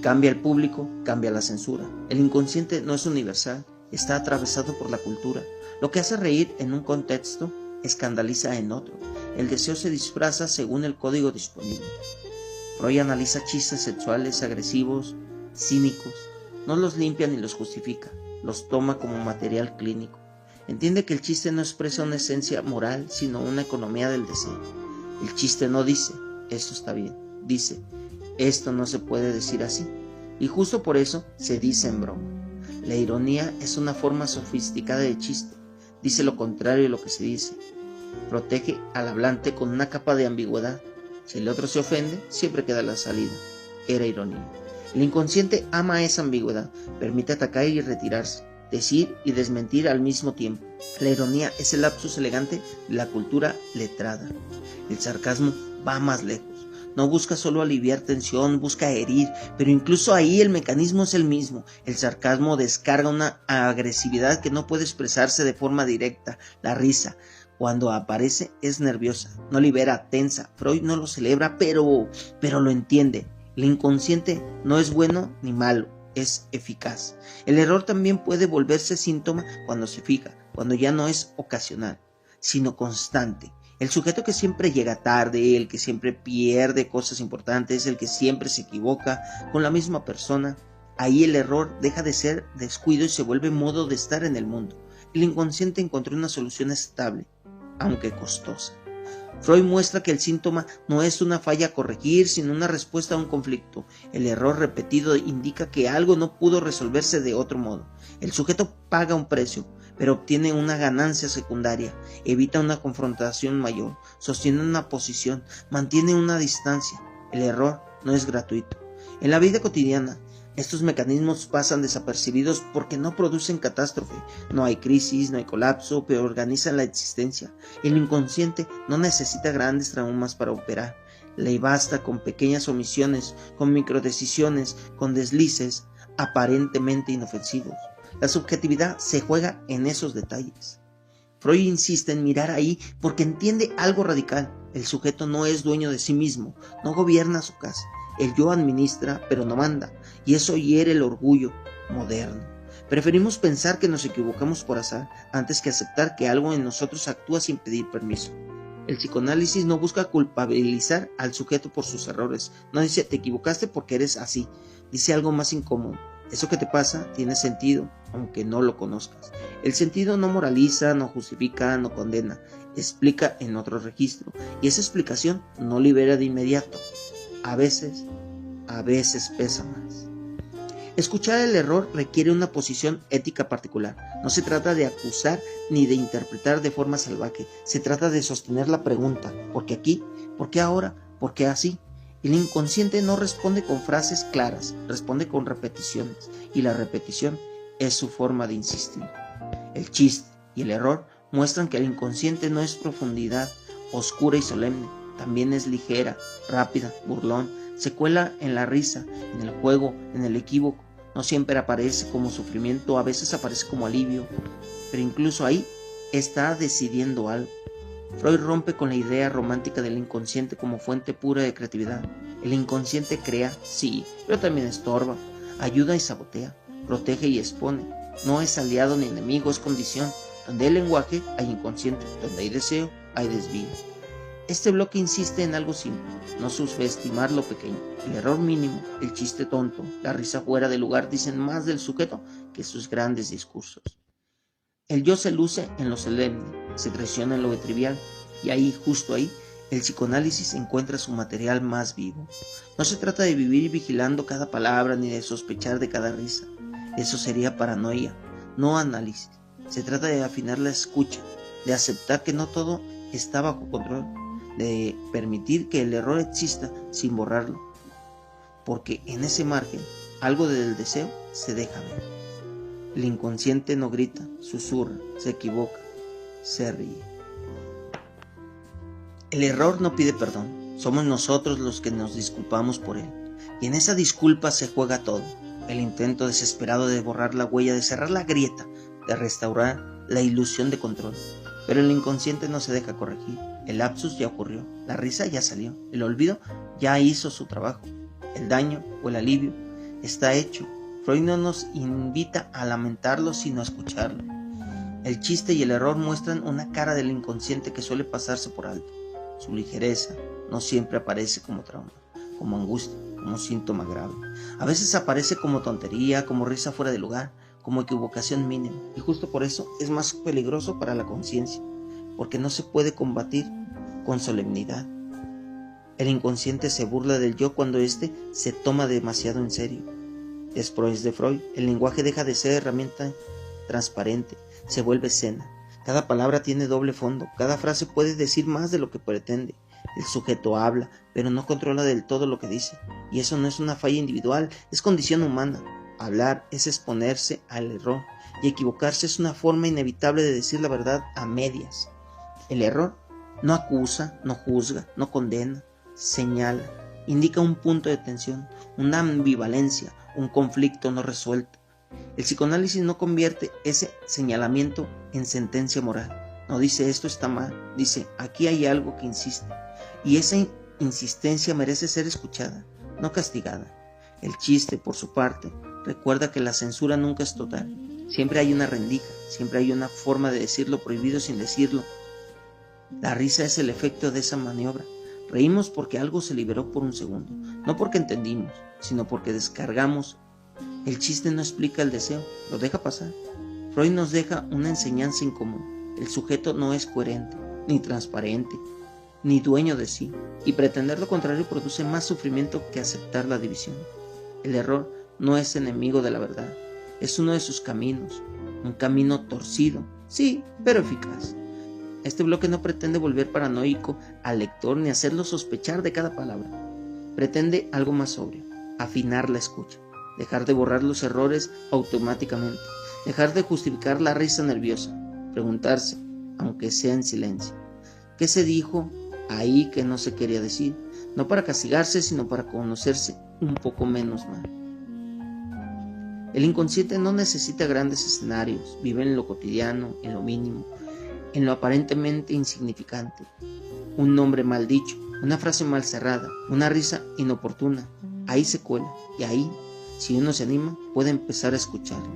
Cambia el público, cambia la censura. El inconsciente no es universal, está atravesado por la cultura. Lo que hace reír en un contexto escandaliza en otro. El deseo se disfraza según el código disponible. Freud analiza chistes sexuales, agresivos, cínicos. No los limpia ni los justifica, los toma como material clínico. Entiende que el chiste no expresa una esencia moral, sino una economía del deseo. El chiste no dice, esto está bien, dice, esto no se puede decir así. Y justo por eso se dice en broma. La ironía es una forma sofisticada de chiste, dice lo contrario de lo que se dice. Protege al hablante con una capa de ambigüedad. Si el otro se ofende, siempre queda la salida. Era ironía. El inconsciente ama esa ambigüedad, permite atacar y retirarse, decir y desmentir al mismo tiempo. La ironía es el lapsus elegante de la cultura letrada. El sarcasmo va más lejos. No busca solo aliviar tensión, busca herir, pero incluso ahí el mecanismo es el mismo. El sarcasmo descarga una agresividad que no puede expresarse de forma directa. La risa, cuando aparece, es nerviosa, no libera, tensa. Freud no lo celebra, pero lo entiende. El inconsciente no es bueno ni malo, es eficaz. El error también puede volverse síntoma cuando se fija, cuando ya no es ocasional, sino constante. El sujeto que siempre llega tarde, el que siempre pierde cosas importantes, el que siempre se equivoca con la misma persona, ahí el error deja de ser descuido y se vuelve modo de estar en el mundo. El inconsciente encontró una solución estable, aunque costosa. Freud muestra que el síntoma no es una falla a corregir, sino una respuesta a un conflicto. El error repetido indica que algo no pudo resolverse de otro modo. El sujeto paga un precio, pero obtiene una ganancia secundaria, evita una confrontación mayor, sostiene una posición, mantiene una distancia. El error no es gratuito. En la vida cotidiana, estos mecanismos pasan desapercibidos porque no producen catástrofe. No hay crisis, no hay colapso, pero organizan la existencia. El inconsciente no necesita grandes traumas para operar. Le basta con pequeñas omisiones, con microdecisiones, con deslices aparentemente inofensivos. La subjetividad se juega en esos detalles. Freud insiste en mirar ahí porque entiende algo radical. El sujeto no es dueño de sí mismo, no gobierna su casa. El yo administra, pero no manda, y eso hiere el orgullo moderno. Preferimos pensar que nos equivocamos por azar, antes que aceptar que algo en nosotros actúa sin pedir permiso. El psicoanálisis no busca culpabilizar al sujeto por sus errores, no dice te equivocaste porque eres así, dice algo más incómodo. Eso que te pasa tiene sentido, aunque no lo conozcas. El sentido no moraliza, no justifica, no condena, explica en otro registro, y esa explicación no libera de inmediato. A veces pesa más. Escuchar el error requiere una posición ética particular. No se trata de acusar ni de interpretar de forma salvaje. Se trata de sostener la pregunta. ¿Por qué aquí? ¿Por qué ahora? ¿Por qué así? El inconsciente no responde con frases claras, responde con repeticiones. Y la repetición es su forma de insistir. El chiste y el error muestran que el inconsciente no es profundidad, oscura y solemne. También es ligera, rápida, burlón, se cuela en la risa, en el juego, en el equívoco. No siempre aparece como sufrimiento, a veces aparece como alivio, pero incluso ahí está decidiendo algo. Freud rompe con la idea romántica del inconsciente como fuente pura de creatividad. El inconsciente crea, sí, pero también estorba, ayuda y sabotea, protege y expone. No es aliado ni enemigo, es condición. Donde hay lenguaje, hay inconsciente. Donde hay deseo, hay desvío. Este bloque insiste en algo simple, no subestimar lo pequeño. El error mínimo, el chiste tonto, la risa fuera de lugar dicen más del sujeto que sus grandes discursos. El yo se luce en lo solemne, se traiciona en lo trivial, y ahí, justo ahí, el psicoanálisis encuentra su material más vivo. No se trata de vivir vigilando cada palabra ni de sospechar de cada risa. Eso sería paranoia, no análisis. Se trata de afinar la escucha, de aceptar que no todo está bajo control, de permitir que el error exista sin borrarlo, porque en ese margen algo del deseo se deja ver. El inconsciente no grita, susurra, se equivoca, se ríe. El error no pide perdón, somos nosotros los que nos disculpamos por él, y en esa disculpa se juega todo, el intento desesperado de borrar la huella, de cerrar la grieta, de restaurar la ilusión de control. Pero el inconsciente no se deja corregir. El lapsus ya ocurrió, la risa ya salió, el olvido ya hizo su trabajo, el daño o el alivio está hecho. Freud no nos invita a lamentarlo sino a escucharlo. El chiste y el error muestran una cara del inconsciente que suele pasarse por alto. Su ligereza no siempre aparece como trauma, como angustia, como síntoma grave. A veces aparece como tontería, como risa fuera de lugar, como equivocación mínima, y justo por eso es más peligroso para la conciencia, porque no se puede combatir con solemnidad, El inconsciente se burla del yo cuando éste se toma demasiado en serio. Después de Freud, el lenguaje deja de ser herramienta transparente, se vuelve escena. Cada palabra tiene doble fondo, cada frase puede decir más de lo que pretende. El sujeto habla, pero no controla del todo lo que dice. Y eso no es una falla individual, es condición humana. Hablar es exponerse al error, y equivocarse es una forma inevitable de decir la verdad a medias. El error no acusa, no juzga, no condena, señala, indica un punto de tensión, una ambivalencia, un conflicto no resuelto. El psicoanálisis no convierte ese señalamiento en sentencia moral. No dice esto está mal, dice aquí hay algo que insiste. Y esa insistencia merece ser escuchada, no castigada. El chiste, por su parte, recuerda que la censura nunca es total. Siempre hay una rendija, siempre hay una forma de decir lo prohibido sin decirlo. La risa es el efecto de esa maniobra. Reímos porque algo se liberó por un segundo, no porque entendimos, sino porque descargamos. El chiste no explica el deseo, lo deja pasar. Freud nos deja una enseñanza incómoda. El sujeto no es coherente, ni transparente, ni dueño de sí, y pretender lo contrario produce más sufrimiento que aceptar la división. El error no es enemigo de la verdad, es uno de sus caminos, un camino torcido, sí, pero eficaz. Este bloque no pretende volver paranoico al lector ni hacerlo sospechar de cada palabra. Pretende algo más sobrio, afinar la escucha, dejar de borrar los errores automáticamente, dejar de justificar la risa nerviosa, preguntarse, aunque sea en silencio, ¿qué se dijo ahí que no se quería decir? No para castigarse, sino para conocerse un poco menos mal. El inconsciente no necesita grandes escenarios, vive en lo cotidiano, en lo mínimo, en lo aparentemente insignificante. Un nombre mal dicho, una frase mal cerrada, una risa inoportuna, ahí se cuela, y ahí, si uno se anima, puede empezar a escucharlo.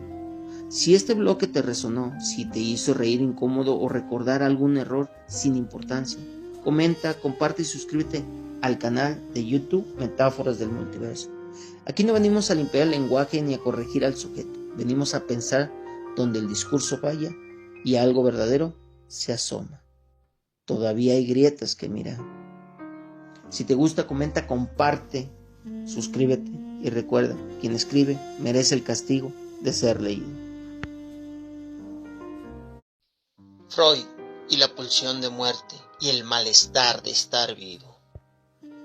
Si este bloque te resonó, si te hizo reír incómodo o recordar algún error sin importancia, comenta, comparte y suscríbete al canal de YouTube Metáforas del Multiverso. Aquí no venimos a limpiar el lenguaje ni a corregir al sujeto, venimos a pensar donde el discurso falla y algo verdadero se asoma. Todavía hay grietas que mirar. Si te gusta, comenta, comparte, suscríbete y recuerda, quien escribe merece el castigo de ser leído. Freud y la pulsión de muerte y el malestar de estar vivo.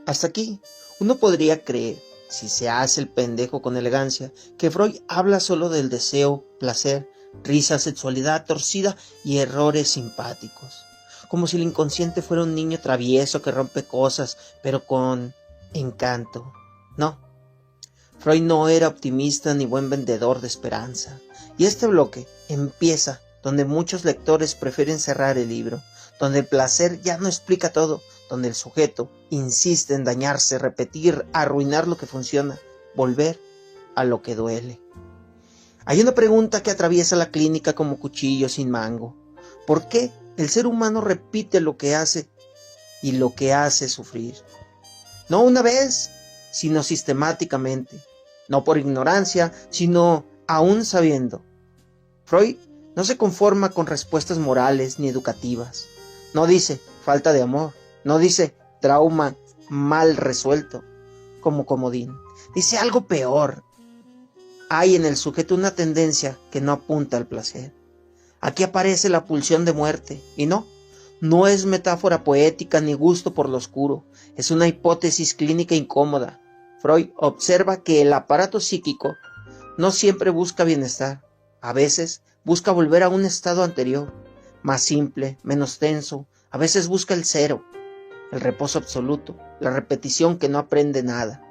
Hasta aquí, uno podría creer, si se hace el pendejo con elegancia, que Freud habla solo del deseo, placer, risa, sexualidad torcida y errores simpáticos. Como si el inconsciente fuera un niño travieso que rompe cosas, pero con encanto. No, Freud no era optimista ni buen vendedor de esperanza. Y este bloque empieza donde muchos lectores prefieren cerrar el libro, donde el placer ya no explica todo, donde el sujeto insiste en dañarse, repetir, arruinar lo que funciona, volver a lo que duele. Hay una pregunta que atraviesa la clínica como cuchillo sin mango. ¿Por qué el ser humano repite lo que hace y lo que hace sufrir? No una vez, sino sistemáticamente. No por ignorancia, sino aún sabiendo. Freud no se conforma con respuestas morales ni educativas. No dice falta de amor, no dice trauma mal resuelto como comodín. Dice algo peor. Hay en el sujeto una tendencia que no apunta al placer. Aquí aparece la pulsión de muerte, y no es metáfora poética ni gusto por lo oscuro, es una hipótesis clínica incómoda. Freud observa que el aparato psíquico no siempre busca bienestar, a veces busca volver a un estado anterior, más simple, menos tenso, a veces busca el cero, el reposo absoluto, la repetición que no aprende nada.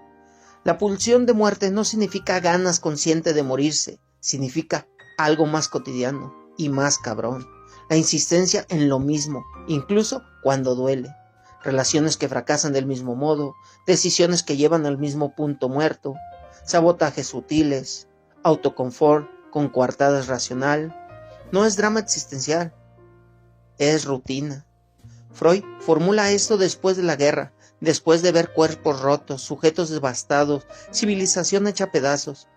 La pulsión de muerte no significa ganas conscientes de morirse, significa algo más cotidiano y más cabrón. La insistencia en lo mismo, incluso cuando duele. Relaciones que fracasan del mismo modo, decisiones que llevan al mismo punto muerto, sabotajes sutiles, autoconfort con coartadas racional. No es drama existencial, es rutina. Freud formula esto después de la guerra, después de ver cuerpos rotos, sujetos devastados, civilización hecha a pedazos.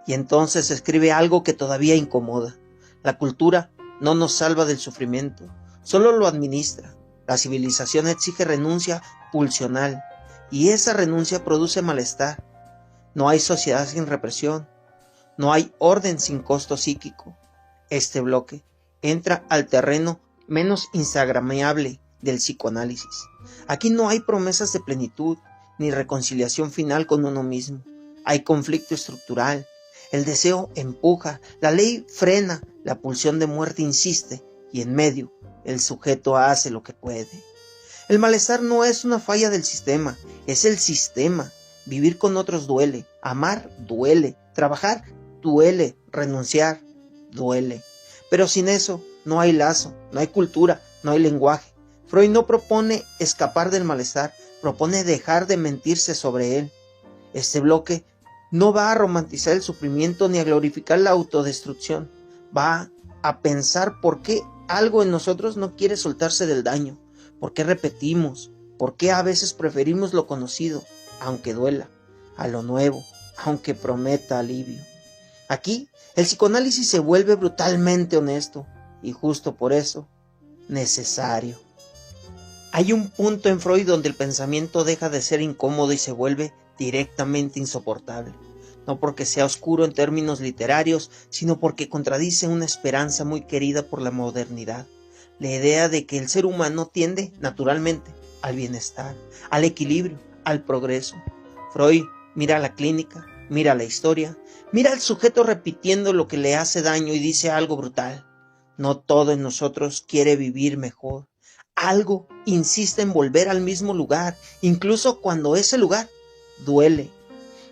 Y entonces escribe algo que todavía incomoda. La cultura no nos salva del sufrimiento, solo lo administra. La civilización exige renuncia pulsional y esa renuncia produce malestar. No hay sociedad sin represión, no hay orden sin costo psíquico. Este bloque entra al terreno menos instagramiable del psicoanálisis. Aquí no hay promesas de plenitud ni reconciliación final con uno mismo. Hay conflicto estructural. El deseo empuja, la ley frena, la pulsión de muerte insiste y en medio el sujeto hace lo que puede. El malestar no es una falla del sistema, es el sistema. Vivir con otros duele, amar duele, trabajar duele, renunciar duele. Pero sin eso no hay lazo, no hay cultura, no hay lenguaje. Freud no propone escapar del malestar, propone dejar de mentirse sobre él. Este bloque no va a romantizar el sufrimiento ni a glorificar la autodestrucción. Va a pensar por qué algo en nosotros no quiere soltarse del daño, por qué repetimos, por qué a veces preferimos lo conocido, aunque duela, a lo nuevo, aunque prometa alivio. Aquí el psicoanálisis se vuelve brutalmente honesto y justo por eso necesario. Hay un punto en Freud donde el pensamiento deja de ser incómodo y se vuelve directamente insoportable, no porque sea oscuro en términos literarios, sino porque contradice una esperanza muy querida por la modernidad, la idea de que el ser humano tiende naturalmente al bienestar, al equilibrio, al progreso. Freud mira la clínica, mira la historia, mira al sujeto repitiendo lo que le hace daño y dice algo brutal: no todo en nosotros quiere vivir mejor. Algo insiste en volver al mismo lugar, incluso cuando ese lugar duele.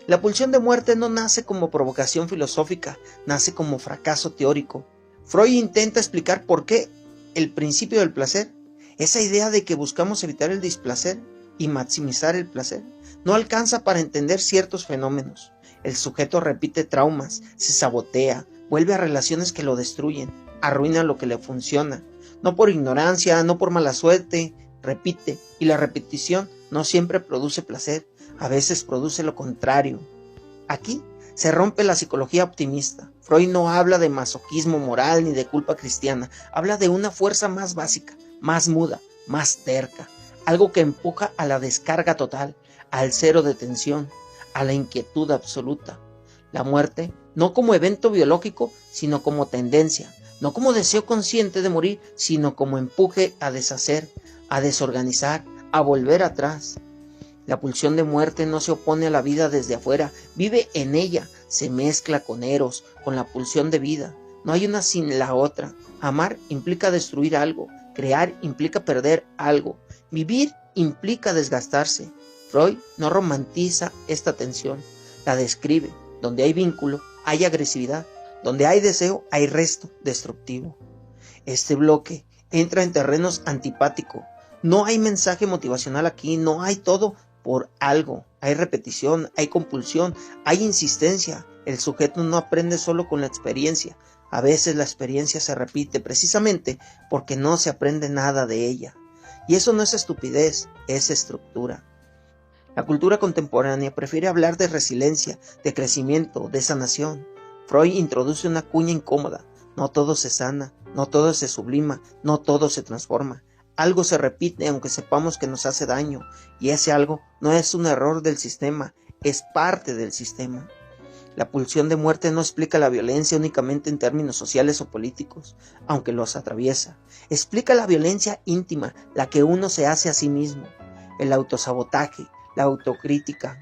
La pulsión de muerte no nace como provocación filosófica, nace como fracaso teórico. Freud intenta explicar por qué el principio del placer, esa idea de que buscamos evitar el displacer y maximizar el placer, no alcanza para entender ciertos fenómenos. El sujeto repite traumas, se sabotea, vuelve a relaciones que lo destruyen, arruina lo que le funciona. No por ignorancia, no por mala suerte, repite, y la repetición no siempre produce placer, a veces produce lo contrario. Aquí se rompe la psicología optimista. Freud no habla de masoquismo moral ni de culpa cristiana, habla de una fuerza más básica, más muda, más terca, algo que empuja a la descarga total, al cero de tensión, a la inquietud absoluta. La muerte no como evento biológico, sino como tendencia, no como deseo consciente de morir, sino como empuje a deshacer, a desorganizar, a volver atrás. La pulsión de muerte no se opone a la vida desde afuera, vive en ella, se mezcla con Eros, con la pulsión de vida. No hay una sin la otra. Amar implica destruir algo, crear implica perder algo, vivir implica desgastarse. Freud no romantiza esta tensión, la describe. Donde hay vínculo, hay agresividad. Donde hay deseo, hay resto destructivo. Este bloque entra en terrenos antipáticos. No hay mensaje motivacional aquí, no hay todo por algo. Hay repetición, hay compulsión, hay insistencia. El sujeto no aprende solo con la experiencia. A veces la experiencia se repite precisamente porque no se aprende nada de ella. Y eso no es estupidez, es estructura. La cultura contemporánea prefiere hablar de resiliencia, de crecimiento, de sanación. Freud introduce una cuña incómoda. No todo se sana, no todo se sublima, no todo se transforma. Algo se repite aunque sepamos que nos hace daño, y ese algo no es un error del sistema, es parte del sistema. La pulsión de muerte no explica la violencia únicamente en términos sociales o políticos, aunque los atraviesa. Explica la violencia íntima, la que uno se hace a sí mismo, el autosabotaje, la autocrítica,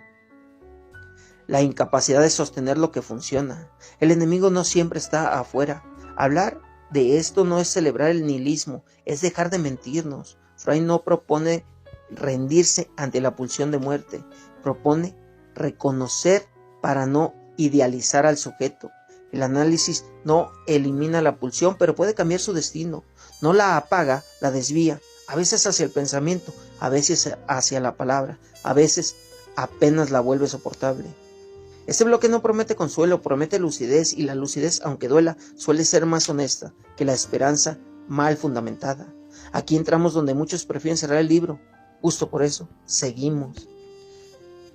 la incapacidad de sostener lo que funciona. El enemigo no siempre está afuera. Hablar de esto no es celebrar el nihilismo, es dejar de mentirnos. Freud no propone rendirse ante la pulsión de muerte, propone reconocer para no idealizar al sujeto. El análisis no elimina la pulsión, pero puede cambiar su destino. No la apaga, la desvía, a veces hacia el pensamiento, a veces hacia la palabra, a veces apenas la vuelve soportable. Este bloque no promete consuelo, promete lucidez, y la lucidez, aunque duela, suele ser más honesta que la esperanza mal fundamentada. Aquí entramos donde muchos prefieren cerrar el libro. Justo por eso, seguimos.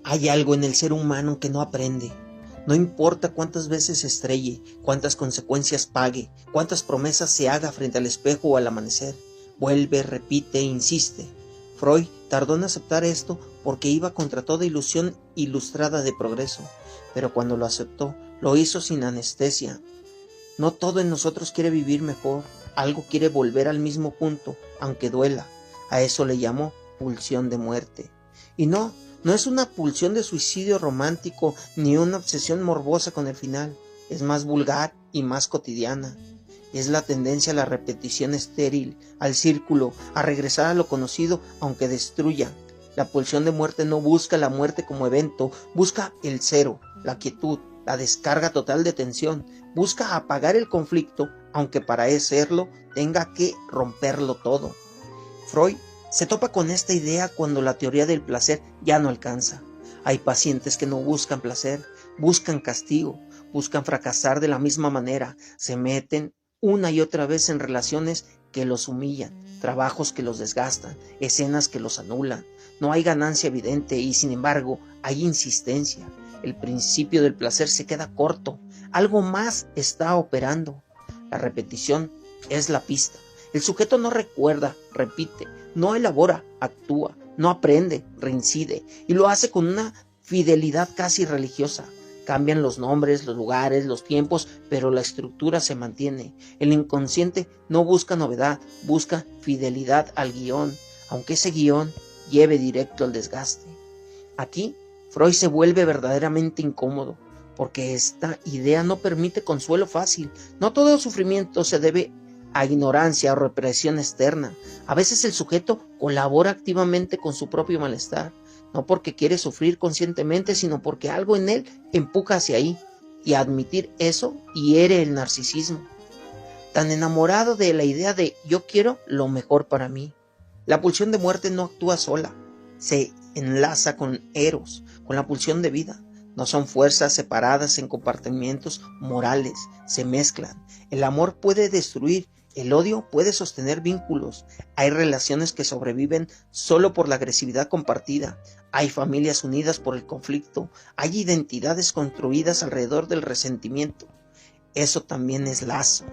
Hay algo en el ser humano que no aprende. No importa cuántas veces se estrelle, cuántas consecuencias pague, cuántas promesas se haga frente al espejo o al amanecer. Vuelve, repite, insiste. Freud tardó en aceptar esto porque iba contra toda ilusión ilustrada de progreso, pero cuando lo aceptó, lo hizo sin anestesia. No todo en nosotros quiere vivir mejor, algo quiere volver al mismo punto, aunque duela. A eso le llamó pulsión de muerte. Y no es una pulsión de suicidio romántico ni una obsesión morbosa con el final. Es más vulgar y más cotidiana. Es la tendencia a la repetición estéril, al círculo, a regresar a lo conocido aunque destruya. La pulsión de muerte no busca la muerte como evento, busca el cero, la quietud, la descarga total de tensión, busca apagar el conflicto, aunque para hacerlo tenga que romperlo todo. Freud se topa con esta idea cuando la teoría del placer ya no alcanza. Hay pacientes que no buscan placer, buscan castigo, buscan fracasar de la misma manera, se meten una y otra vez en relaciones que los humillan, trabajos que los desgastan, escenas que los anulan. No hay ganancia evidente y sin embargo hay insistencia. El principio del placer se queda corto, algo más está operando. La repetición es la pista. El sujeto no recuerda, repite, no elabora, actúa, no aprende, reincide y lo hace con una fidelidad casi religiosa. Cambian los nombres, los lugares, los tiempos, pero la estructura se mantiene. El inconsciente no busca novedad, busca fidelidad al guión, aunque ese guión lleve directo al desgaste. Aquí, Freud se vuelve verdaderamente incómodo, porque esta idea no permite consuelo fácil. No todo sufrimiento se debe a ignorancia o represión externa. A veces el sujeto colabora activamente con su propio malestar. No porque quiere sufrir conscientemente, sino porque algo en él empuja hacia ahí, y admitir eso hiere el narcisismo. Tan enamorado de la idea de yo quiero lo mejor para mí. La pulsión de muerte no actúa sola, se enlaza con Eros, con la pulsión de vida. No son fuerzas separadas en compartimentos morales, se mezclan. El amor puede destruir, el odio puede sostener vínculos. Hay relaciones que sobreviven solo por la agresividad compartida. Hay familias unidas por el conflicto. Hay identidades construidas alrededor del resentimiento. Eso también es lazo.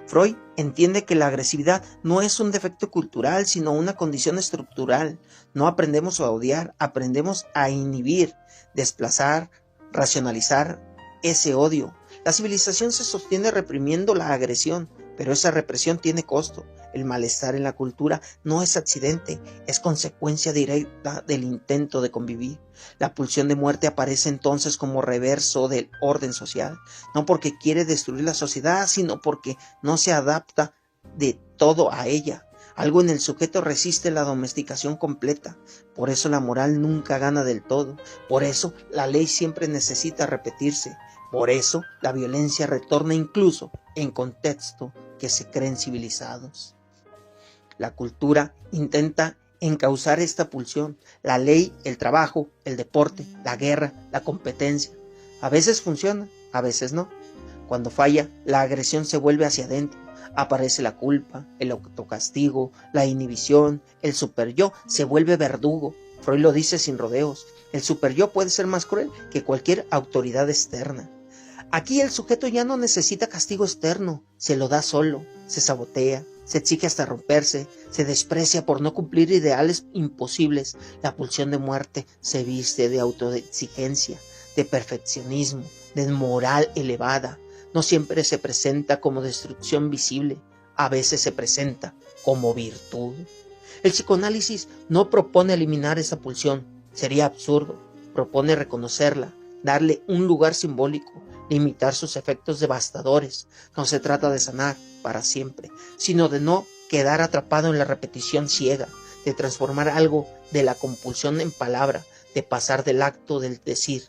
Freud entiende que la agresividad no es un defecto cultural, sino una condición estructural. No aprendemos a odiar, aprendemos a inhibir, desplazar, racionalizar ese odio. La civilización se sostiene reprimiendo la agresión, pero esa represión tiene costo. El malestar en la cultura no es accidente, es consecuencia directa del intento de convivir. La pulsión de muerte aparece entonces como reverso del orden social, no porque quiere destruir la sociedad, sino porque no se adapta de todo a ella. Algo en el sujeto resiste la domesticación completa. Por eso la moral nunca gana del todo. Por eso la ley siempre necesita repetirse. Por eso la violencia retorna incluso en contextos que se creen civilizados. La cultura intenta encauzar esta pulsión. La ley, el trabajo, el deporte, la guerra, la competencia. A veces funciona, a veces no. Cuando falla, la agresión se vuelve hacia adentro. Aparece la culpa, el autocastigo, la inhibición, el superyo se vuelve verdugo. Freud lo dice sin rodeos. El superyo puede ser más cruel que cualquier autoridad externa. Aquí el sujeto ya no necesita castigo externo, se lo da solo, se sabotea, se exige hasta romperse, se desprecia por no cumplir ideales imposibles. La pulsión de muerte se viste de autoexigencia, de perfeccionismo, de moral elevada. No siempre se presenta como destrucción visible, a veces se presenta como virtud. El psicoanálisis no propone eliminar esa pulsión, sería absurdo. Propone reconocerla, darle un lugar simbólico, limitar sus efectos devastadores. No se trata de sanar para siempre, sino de no quedar atrapado en la repetición ciega, de transformar algo de la compulsión en palabra, de pasar del acto del decir.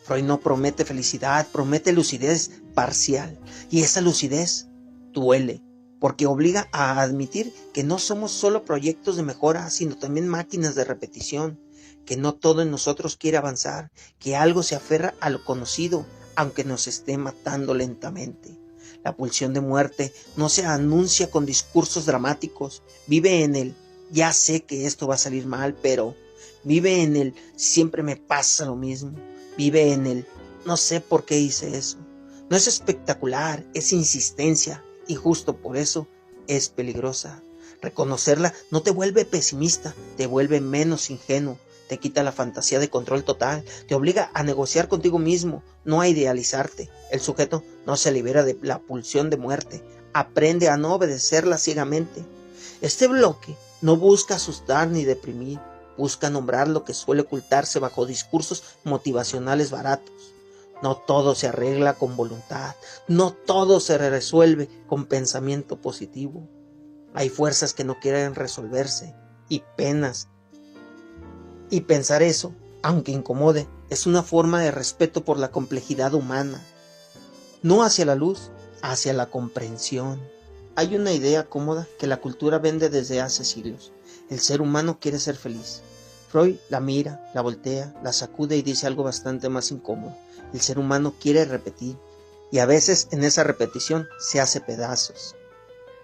Freud no promete felicidad, promete lucidez parcial, y esa lucidez duele, porque obliga a admitir que no somos solo proyectos de mejora, sino también máquinas de repetición, que no todo en nosotros quiere avanzar, que algo se aferra a lo conocido, aunque nos esté matando lentamente. La pulsión de muerte no se anuncia con discursos dramáticos, vive en el ya sé que esto va a salir mal, pero vive en el siempre me pasa lo mismo, vive en el no sé por qué hice eso. No es espectacular, es insistencia, y justo por eso es peligrosa. Reconocerla no te vuelve pesimista, te vuelve menos ingenuo, te quita la fantasía de control total, te obliga a negociar contigo mismo, no a idealizarte. El sujeto no se libera de la pulsión de muerte, aprende a no obedecerla ciegamente. Este bloque no busca asustar ni deprimir, busca nombrar lo que suele ocultarse bajo discursos motivacionales baratos. No todo se arregla con voluntad, no todo se resuelve con pensamiento positivo. Hay fuerzas que no quieren resolverse y penas. Y pensar eso, aunque incomode, es una forma de respeto por la complejidad humana. No hacia la luz, hacia la comprensión. Hay una idea cómoda que la cultura vende desde hace siglos. El ser humano quiere ser feliz. Freud la mira, la voltea, la sacude y dice algo bastante más incómodo. El ser humano quiere repetir, y a veces en esa repetición se hace pedazos.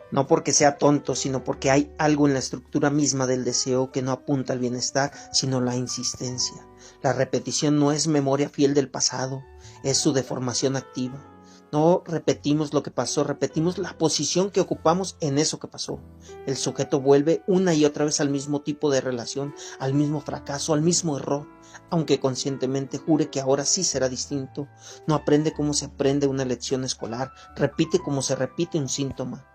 No porque sea tonto, sino porque hay algo en la estructura misma del deseo que no apunta al bienestar, sino la insistencia. La repetición no es memoria fiel del pasado, es su deformación activa. No repetimos lo que pasó, repetimos la posición que ocupamos en eso que pasó. El sujeto vuelve una y otra vez al mismo tipo de relación, al mismo fracaso, al mismo error. Aunque conscientemente jure que ahora sí será distinto, no aprende como se aprende una lección escolar, repite como se repite un síntoma.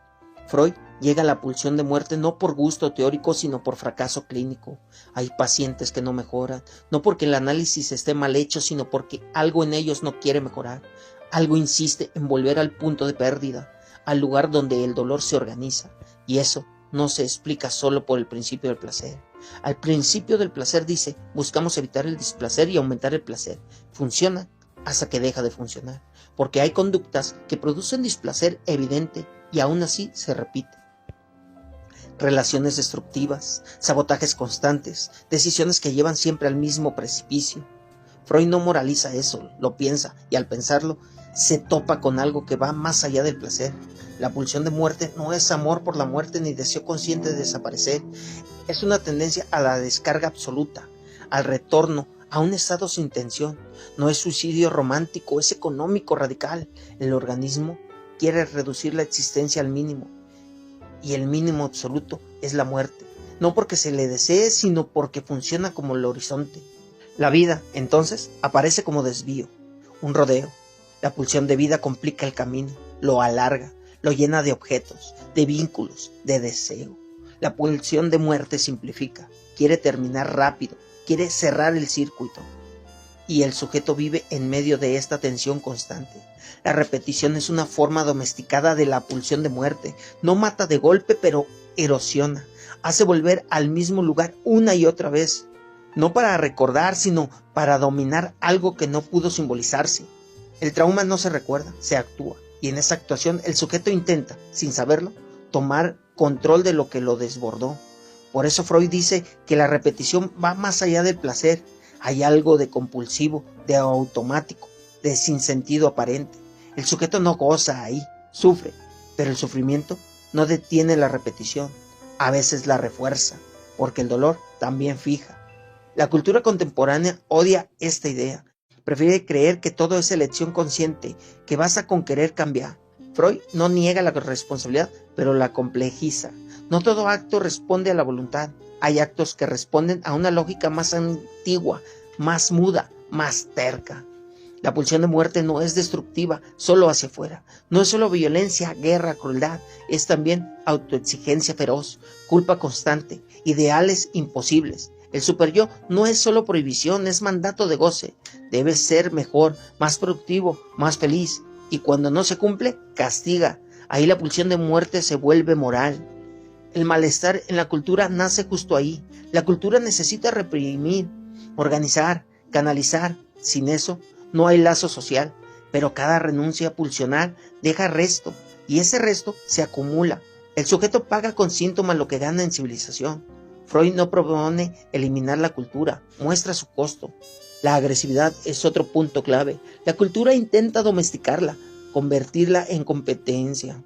Freud llega a la pulsión de muerte no por gusto teórico, sino por fracaso clínico. Hay pacientes que no mejoran, no porque el análisis esté mal hecho, sino porque algo en ellos no quiere mejorar. Algo insiste en volver al punto de pérdida, al lugar donde el dolor se organiza, y eso no se explica solo por el principio del placer. Al principio del placer dice, buscamos evitar el displacer y aumentar el placer. Funciona hasta que deja de funcionar, porque hay conductas que producen displacer evidente y aún así se repite. Relaciones destructivas, sabotajes constantes, decisiones que llevan siempre al mismo precipicio. Freud no moraliza eso, lo piensa, y al pensarlo, se topa con algo que va más allá del placer. La pulsión de muerte no es amor por la muerte ni deseo consciente de desaparecer, es una tendencia a la descarga absoluta, al retorno a un estado sin tensión. No es suicidio romántico, es económico radical. El organismo quiere reducir la existencia al mínimo, y el mínimo absoluto es la muerte, no porque se le desee, sino porque funciona como el horizonte. La vida, entonces, aparece como desvío, un rodeo. La pulsión de vida complica el camino, lo alarga, lo llena de objetos, de vínculos, de deseo. La pulsión de muerte simplifica, quiere terminar rápido, quiere cerrar el circuito. Y el sujeto vive en medio de esta tensión constante. La repetición es una forma domesticada de la pulsión de muerte. No mata de golpe, pero erosiona. Hace volver al mismo lugar una y otra vez. No para recordar, sino para dominar algo que no pudo simbolizarse. El trauma no se recuerda, se actúa. Y en esa actuación el sujeto intenta, sin saberlo, tomar control de lo que lo desbordó. Por eso Freud dice que la repetición va más allá del placer. Hay algo de compulsivo, de automático, de sinsentido aparente. El sujeto no goza ahí, sufre, pero el sufrimiento no detiene la repetición, a veces la refuerza, porque el dolor también fija. La cultura contemporánea odia esta idea, prefiere creer que todo es elección consciente, que basta con querer cambiar. Freud no niega la responsabilidad, pero la complejiza. No todo acto responde a la voluntad. Hay actos que responden a una lógica más antigua, más muda, más terca. La pulsión de muerte no es destructiva solo hacia afuera. No es solo violencia, guerra, crueldad. Es también autoexigencia feroz, culpa constante, ideales imposibles. El superyo no es solo prohibición, es mandato de goce. Debe ser mejor, más productivo, más feliz. Y cuando no se cumple, castiga. Ahí la pulsión de muerte se vuelve moral. El malestar en la cultura nace justo ahí. La cultura necesita reprimir, organizar, canalizar. Sin eso, no hay lazo social. Pero cada renuncia pulsional deja resto, y ese resto se acumula. El sujeto paga con síntomas lo que gana en civilización. Freud no propone eliminar la cultura, muestra su costo. La agresividad es otro punto clave. La cultura intenta domesticarla, convertirla en competencia,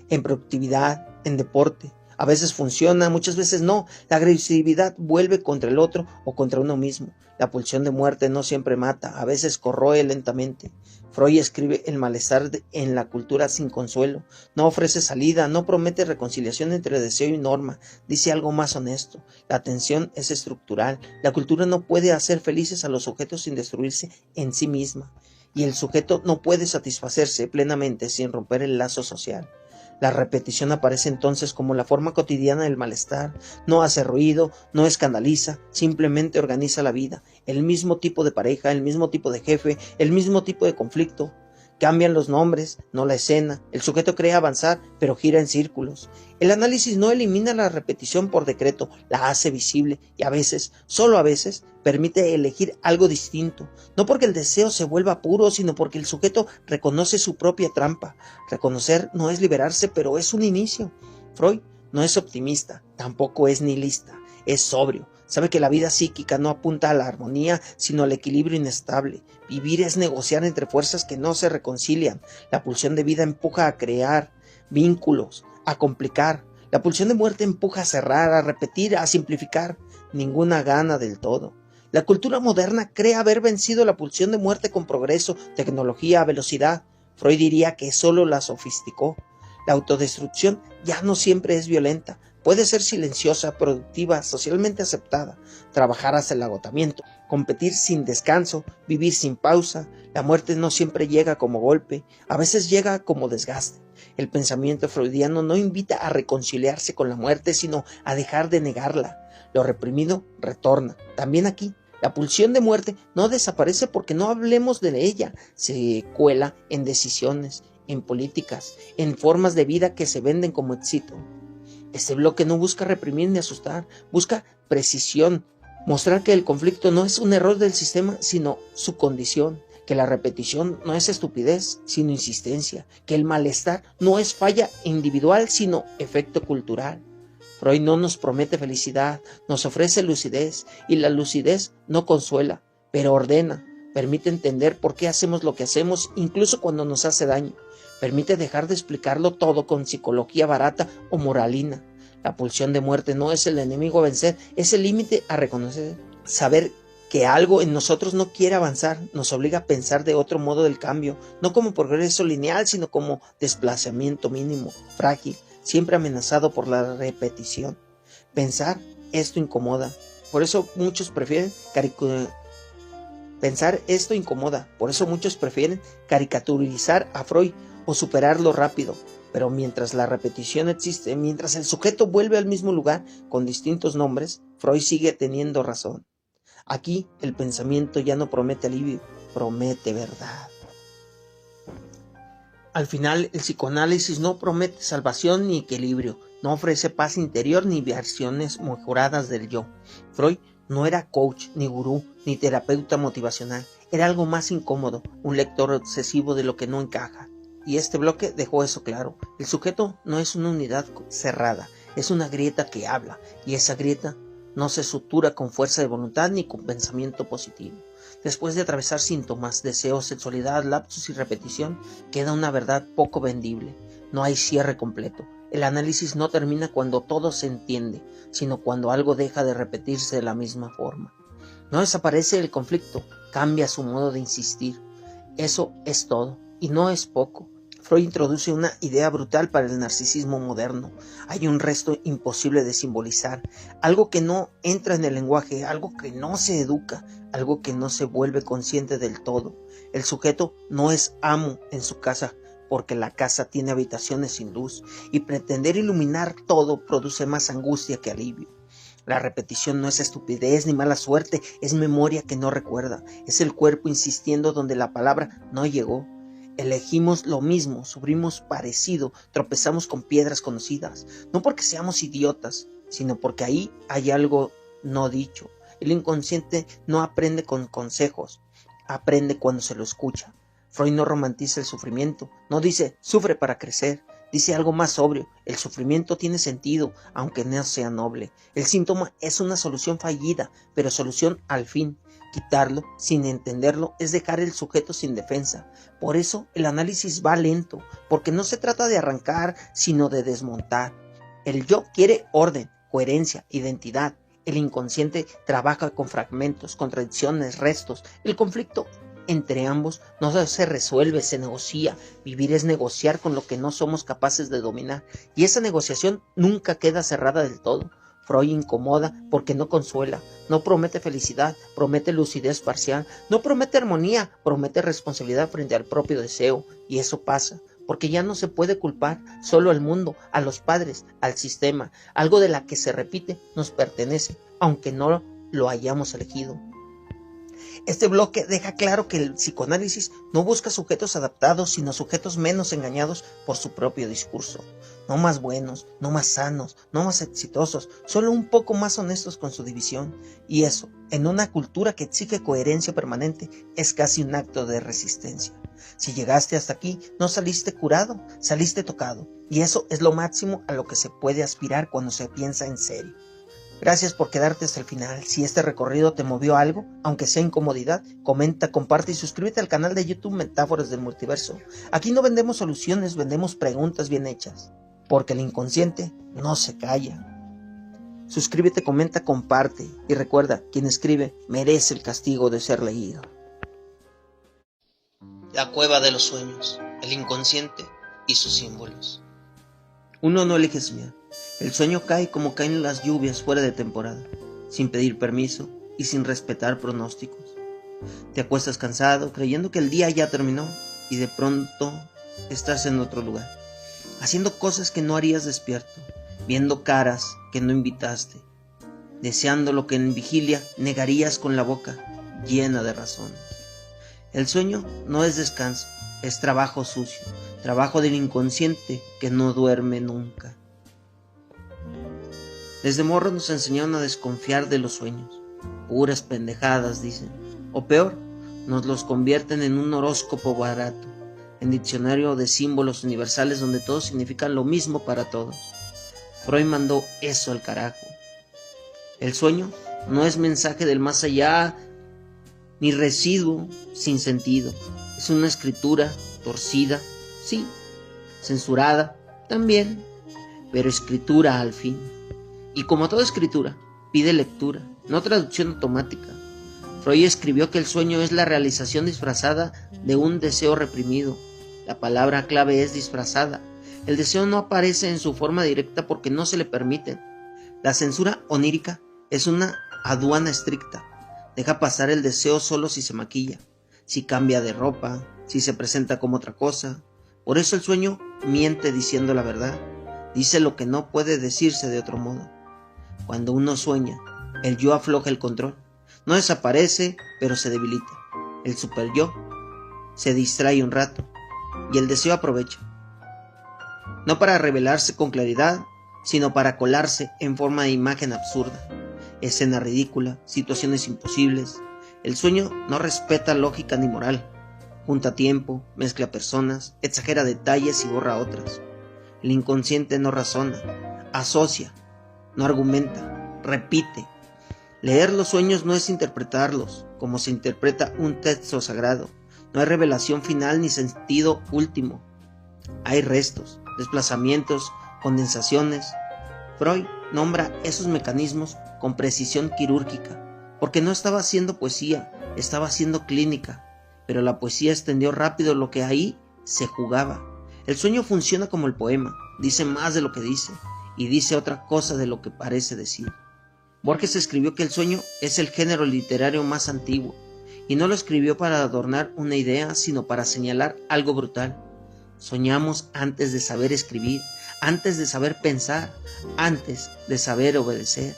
en productividad, en deporte. A veces funciona, muchas veces no. La agresividad vuelve contra el otro o contra uno mismo. La pulsión de muerte no siempre mata, a veces corroe lentamente. Freud escribe el malestar en la cultura sin consuelo. No ofrece salida, no promete reconciliación entre deseo y norma. Dice algo más honesto. La tensión es estructural. La cultura no puede hacer felices a los sujetos sin destruirse en sí misma. Y el sujeto no puede satisfacerse plenamente sin romper el lazo social. La repetición aparece entonces como la forma cotidiana del malestar. No hace ruido, no escandaliza, simplemente organiza la vida. El mismo tipo de pareja, el mismo tipo de jefe, el mismo tipo de conflicto. Cambian los nombres, no la escena. El sujeto cree avanzar, pero gira en círculos. El análisis no elimina la repetición por decreto, la hace visible y a veces, solo a veces, permite elegir algo distinto. No porque el deseo se vuelva puro, sino porque el sujeto reconoce su propia trampa. Reconocer no es liberarse, pero es un inicio. Freud no es optimista, tampoco es nihilista, es sobrio. Sabe que la vida psíquica no apunta a la armonía, sino al equilibrio inestable. Vivir es negociar entre fuerzas que no se reconcilian. La pulsión de vida empuja a crear vínculos, a complicar. La pulsión de muerte empuja a cerrar, a repetir, a simplificar. Ninguna gana del todo. La cultura moderna cree haber vencido la pulsión de muerte con progreso, tecnología, velocidad. Freud diría que solo la sofisticó. La autodestrucción ya no siempre es violenta. Puede ser silenciosa, productiva, socialmente aceptada, trabajar hasta el agotamiento, competir sin descanso, vivir sin pausa. La muerte no siempre llega como golpe, a veces llega como desgaste. El pensamiento freudiano no invita a reconciliarse con la muerte, sino a dejar de negarla. Lo reprimido retorna. También aquí, la pulsión de muerte no desaparece porque no hablemos de ella, se cuela en decisiones, en políticas, en formas de vida que se venden como éxito. Este bloque no busca reprimir ni asustar, busca precisión, mostrar que el conflicto no es un error del sistema, sino su condición, que la repetición no es estupidez, sino insistencia, que el malestar no es falla individual, sino efecto cultural. Freud no nos promete felicidad, nos ofrece lucidez, y la lucidez no consuela, pero ordena, permite entender por qué hacemos lo que hacemos, incluso cuando nos hace daño. Permite dejar de explicarlo todo con psicología barata o moralina. La pulsión de muerte no es el enemigo a vencer, es el límite a reconocer. Saber que algo en nosotros no quiere avanzar nos obliga a pensar de otro modo del cambio, no como progreso lineal, sino como desplazamiento mínimo, frágil, siempre amenazado por la repetición. Pensar esto incomoda, por eso muchos prefieren caricaturizar a Freud o superarlo rápido, pero mientras la repetición existe, mientras el sujeto vuelve al mismo lugar con distintos nombres, Freud sigue teniendo razón. Aquí el pensamiento ya no promete alivio, promete verdad. Al final, el psicoanálisis no promete salvación ni equilibrio, no ofrece paz interior ni versiones mejoradas del yo. Freud no era coach, ni gurú, ni terapeuta motivacional, era algo más incómodo, un lector obsesivo de lo que no encaja. Y este bloque dejó eso claro. El sujeto no es una unidad cerrada, es una grieta que habla, y esa grieta no se sutura con fuerza de voluntad ni con pensamiento positivo. Después de atravesar síntomas, deseo, sexualidad, lapsus y repetición, queda una verdad poco vendible. No hay cierre completo. El análisis no termina cuando todo se entiende, sino cuando algo deja de repetirse de la misma forma. No desaparece el conflicto, cambia su modo de insistir. Eso es todo, y no es poco. Freud introduce una idea brutal para el narcisismo moderno. Hay un resto imposible de simbolizar, algo que no entra en el lenguaje, algo que no se educa, algo que no se vuelve consciente del todo. El sujeto no es amo en su casa, porque la casa tiene habitaciones sin luz, y pretender iluminar todo produce más angustia que alivio. La repetición no es estupidez ni mala suerte, es memoria que no recuerda, es el cuerpo insistiendo donde la palabra no llegó. Elegimos lo mismo, sufrimos parecido, tropezamos con piedras conocidas, no porque seamos idiotas, sino porque ahí hay algo no dicho. El inconsciente no aprende con consejos, aprende cuando se lo escucha. Freud no romantiza el sufrimiento, no dice sufre para crecer, dice algo más sobrio: el sufrimiento tiene sentido, aunque no sea noble. El síntoma es una solución fallida, pero solución al fin. Quitarlo sin entenderlo es dejar el sujeto sin defensa. Por eso el análisis va lento, porque no se trata de arrancar, sino de desmontar. El yo quiere orden, coherencia, identidad. El inconsciente trabaja con fragmentos, contradicciones, restos. El conflicto entre ambos no se resuelve, se negocia. Vivir es negociar con lo que no somos capaces de dominar. Y esa negociación nunca queda cerrada del todo. Freud incomoda porque no consuela, no promete felicidad, promete lucidez parcial, no promete armonía, promete responsabilidad frente al propio deseo. Y eso pasa, porque ya no se puede culpar solo al mundo, a los padres, al sistema. Algo de la que se repite nos pertenece, aunque no lo hayamos elegido. Este bloque deja claro que el psicoanálisis no busca sujetos adaptados, sino sujetos menos engañados por su propio discurso. No más buenos, no más sanos, no más exitosos, solo un poco más honestos con su división. Y eso, en una cultura que exige coherencia permanente, es casi un acto de resistencia. Si llegaste hasta aquí, no saliste curado, saliste tocado. Y eso es lo máximo a lo que se puede aspirar cuando se piensa en serio. Gracias por quedarte hasta el final. Si este recorrido te movió algo, aunque sea incomodidad, comenta, comparte y suscríbete al canal de YouTube Metáforas del Multiverso. Aquí no vendemos soluciones, vendemos preguntas bien hechas, porque el inconsciente no se calla. Suscríbete, comenta, comparte y recuerda, quien escribe merece el castigo de ser leído. La cueva de los sueños, el inconsciente y sus símbolos. Uno no elige soñar. El sueño cae como caen las lluvias fuera de temporada, sin pedir permiso y sin respetar pronósticos. Te acuestas cansado, creyendo que el día ya terminó, y de pronto estás en otro lugar, haciendo cosas que no harías despierto, viendo caras que no invitaste, deseando lo que en vigilia negarías con la boca llena de razones. El sueño no es descanso, es trabajo sucio, trabajo del inconsciente que no duerme nunca. Desde morro nos enseñaron a desconfiar de los sueños. Puras pendejadas, dicen. O peor, nos los convierten en un horóscopo barato, en diccionario de símbolos universales donde todos significan lo mismo para todos. Freud mandó eso al carajo. El sueño no es mensaje del más allá, ni residuo sin sentido. Es una escritura torcida, sí, censurada también, pero escritura al fin. Y como toda escritura, pide lectura, no traducción automática. Freud escribió que el sueño es la realización disfrazada de un deseo reprimido. La palabra clave es disfrazada. El deseo no aparece en su forma directa porque no se le permiten. La censura onírica es una aduana estricta. Deja pasar el deseo solo si se maquilla, si cambia de ropa, si se presenta como otra cosa. Por eso el sueño miente diciendo la verdad. Dice lo que no puede decirse de otro modo. Cuando uno sueña, el yo afloja el control. No desaparece, pero se debilita. El superyo se distrae un rato y el deseo aprovecha. No para revelarse con claridad, sino para colarse en forma de imagen absurda. Escena ridícula, situaciones imposibles. El sueño no respeta lógica ni moral. Junta tiempo, mezcla personas, exagera detalles y borra otras. El inconsciente no razona, asocia, no argumenta, repite. Leer los sueños no es interpretarlos, como se interpreta un texto sagrado. No hay revelación final ni sentido último. Hay restos, desplazamientos, condensaciones. Freud nombra esos mecanismos con precisión quirúrgica, porque no estaba haciendo poesía, estaba haciendo clínica, pero la poesía extendió rápido lo que ahí se jugaba. El sueño funciona como el poema, dice más de lo que dice, y dice otra cosa de lo que parece decir. Borges escribió que el sueño es el género literario más antiguo, y no lo escribió para adornar una idea, sino para señalar algo brutal. Soñamos antes de saber escribir, antes de saber pensar, antes de saber obedecer.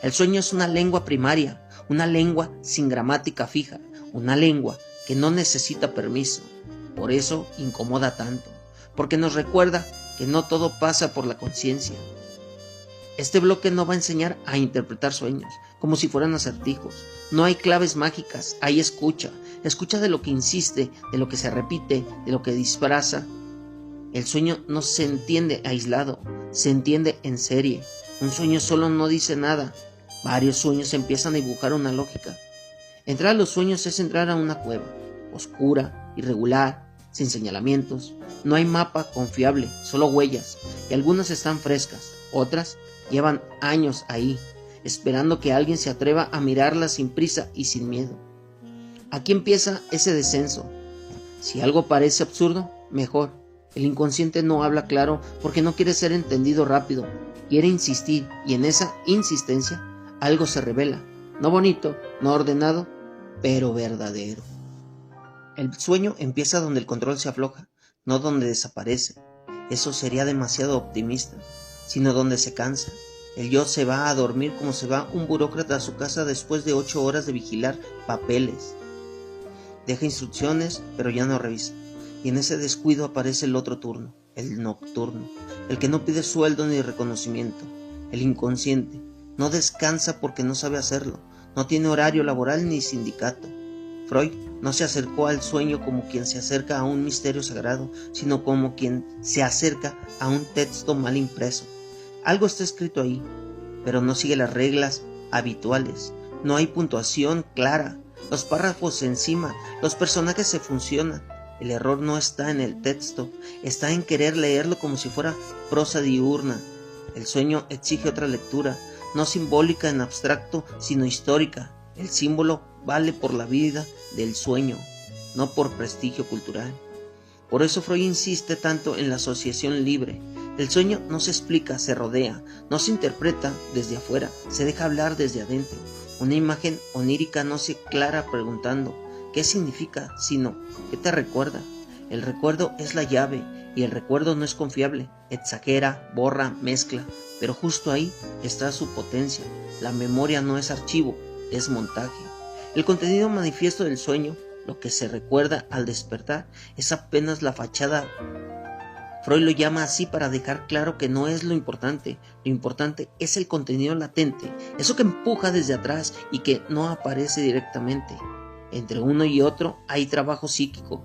El sueño es una lengua primaria, una lengua sin gramática fija, una lengua que no necesita permiso. Por eso incomoda tanto, porque nos recuerda que no todo pasa por la conciencia. Este bloque no va a enseñar a interpretar sueños, como si fueran acertijos. No hay claves mágicas, hay escucha. Escucha de lo que insiste, de lo que se repite, de lo que disfraza. El sueño no se entiende aislado, se entiende en serie. Un sueño solo no dice nada. Varios sueños empiezan a dibujar una lógica. Entrar a los sueños es entrar a una cueva, oscura, irregular, sin señalamientos. No hay mapa confiable, solo huellas, y algunas están frescas, Otras llevan años ahí, esperando que alguien se atreva a mirarlas sin prisa y sin miedo. Aquí empieza ese descenso. Si algo parece absurdo, mejor. El inconsciente no habla claro porque no quiere ser entendido rápido, quiere insistir, y en esa insistencia algo se revela, no bonito, no ordenado, pero verdadero. El sueño empieza donde el control se afloja, no donde desaparece. Eso sería demasiado optimista, sino donde se cansa. El yo se va a dormir como se va un burócrata a su casa después de 8 horas de vigilar papeles. Deja instrucciones, pero ya no revisa. Y en ese descuido aparece el otro turno, el nocturno, el que no pide sueldo ni reconocimiento, el inconsciente. No descansa porque no sabe hacerlo, no tiene horario laboral ni sindicato. Freud no se acercó al sueño como quien se acerca a un misterio sagrado, sino como quien se acerca a un texto mal impreso. Algo está escrito ahí, pero no sigue las reglas habituales. No hay puntuación clara, los párrafos encima, los personajes se funcionan. El error no está en el texto, está en querer leerlo como si fuera prosa diurna. El sueño exige otra lectura, no simbólica en abstracto, sino histórica. El símbolo vale por la vida del sueño, no por prestigio cultural. Por eso Freud insiste tanto en la asociación libre. El sueño no se explica, se rodea, no se interpreta desde afuera, se deja hablar desde adentro. Una imagen onírica no se aclara preguntando ¿qué significa? Sino ¿qué te recuerda? El recuerdo es la llave y el recuerdo no es confiable, exagera, borra, mezcla, pero justo ahí está su potencia. La memoria no es archivo, es montaje. El contenido manifiesto del sueño, lo que se recuerda al despertar, es apenas la fachada. Freud lo llama así para dejar claro que no es lo importante es el contenido latente, eso que empuja desde atrás y que no aparece directamente. Entre uno y otro hay trabajo psíquico,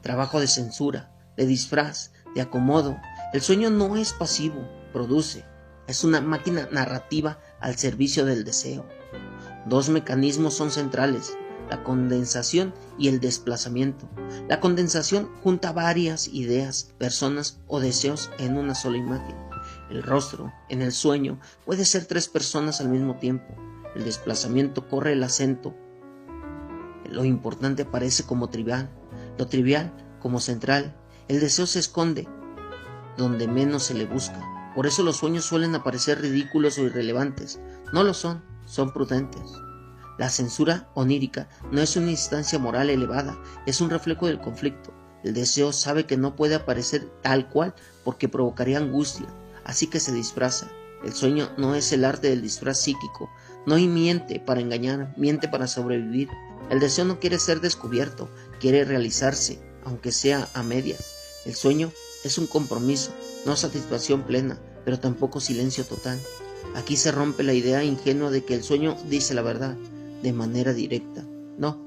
trabajo de censura, de disfraz, de acomodo. El sueño no es pasivo, produce, es una máquina narrativa al servicio del deseo. 2 mecanismos son centrales, la condensación y el desplazamiento. La condensación junta varias ideas, personas o deseos en una sola imagen. El rostro, en el sueño, puede ser 3 personas al mismo tiempo. El desplazamiento corre el acento. Lo importante aparece como trivial, lo trivial como central. El deseo se esconde donde menos se le busca. Por eso los sueños suelen aparecer ridículos o irrelevantes. No lo son, son prudentes. La censura onírica no es una instancia moral elevada, es un reflejo del conflicto. El deseo sabe que no puede aparecer tal cual porque provocaría angustia, así que se disfraza. El sueño no es el arte del disfraz psíquico, no miente para engañar, miente para sobrevivir. El deseo no quiere ser descubierto, quiere realizarse, aunque sea a medias. El sueño es un compromiso, no satisfacción plena, pero tampoco silencio total. Aquí se rompe la idea ingenua de que el sueño dice la verdad de manera directa. No,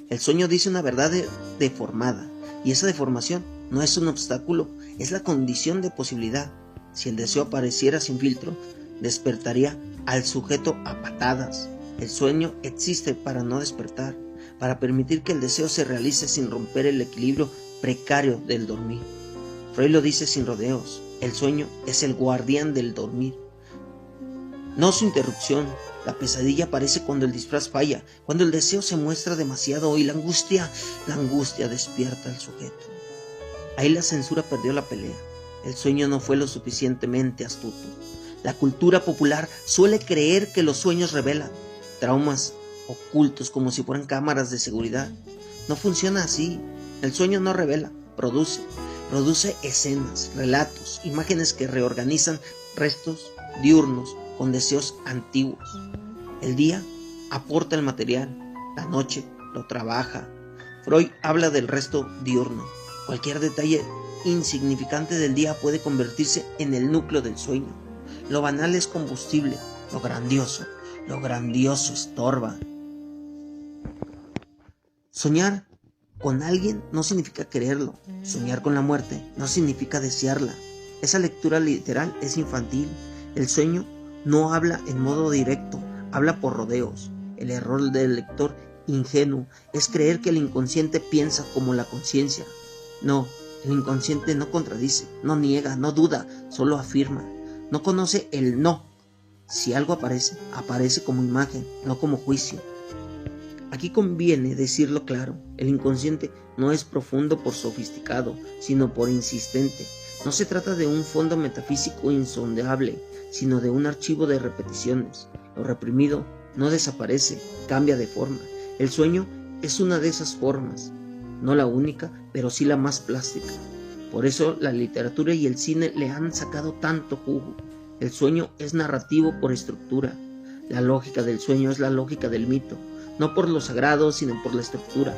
el sueño dice una verdad deformada, y esa deformación no es un obstáculo, es la condición de posibilidad. Si el deseo apareciera sin filtro, despertaría al sujeto a patadas. El sueño existe para no despertar, para permitir que el deseo se realice sin romper el equilibrio precario del dormir. Freud lo dice sin rodeos, el sueño es el guardián del dormir, no su interrupción. La pesadilla aparece cuando el disfraz falla, cuando el deseo se muestra demasiado y la angustia despierta al sujeto. Ahí la censura perdió la pelea. El sueño no fue lo suficientemente astuto. La cultura popular suele creer que los sueños revelan traumas ocultos como si fueran cámaras de seguridad. No funciona así. El sueño no revela, produce escenas, relatos, imágenes que reorganizan restos diurnos con deseos antiguos. El día aporta el material, la noche lo trabaja. Freud habla del resto diurno. Cualquier detalle insignificante del día puede convertirse en el núcleo del sueño. Lo banal es combustible, lo grandioso estorba. Soñar con alguien no significa quererlo. Soñar con la muerte no significa desearla. Esa lectura literal es infantil. El sueño no habla en modo directo, habla por rodeos. El error del lector ingenuo es creer que el inconsciente piensa como la conciencia. No, el inconsciente no contradice, no niega, no duda, solo afirma. no conoce el no. Si algo aparece, aparece como imagen, no como juicio. Aquí conviene decirlo claro, el inconsciente no es profundo por sofisticado, sino por insistente. No se trata de un fondo metafísico insondable, sino de un archivo de repeticiones. Lo reprimido no desaparece, cambia de forma. El sueño es una de esas formas, no la única, pero sí la más plástica. Por eso la literatura y el cine le han sacado tanto jugo. El sueño es narrativo por estructura. La lógica del sueño es la lógica del mito, no por lo sagrado, sino por la estructura.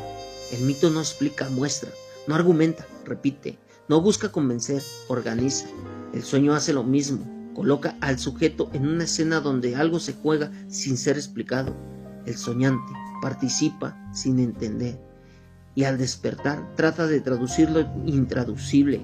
El mito no explica, muestra, no argumenta, repite, no busca convencer, organiza. El sueño hace lo mismo, coloca al sujeto en una escena donde algo se juega sin ser explicado. El soñante participa sin entender, y al despertar trata de traducir lo intraducible.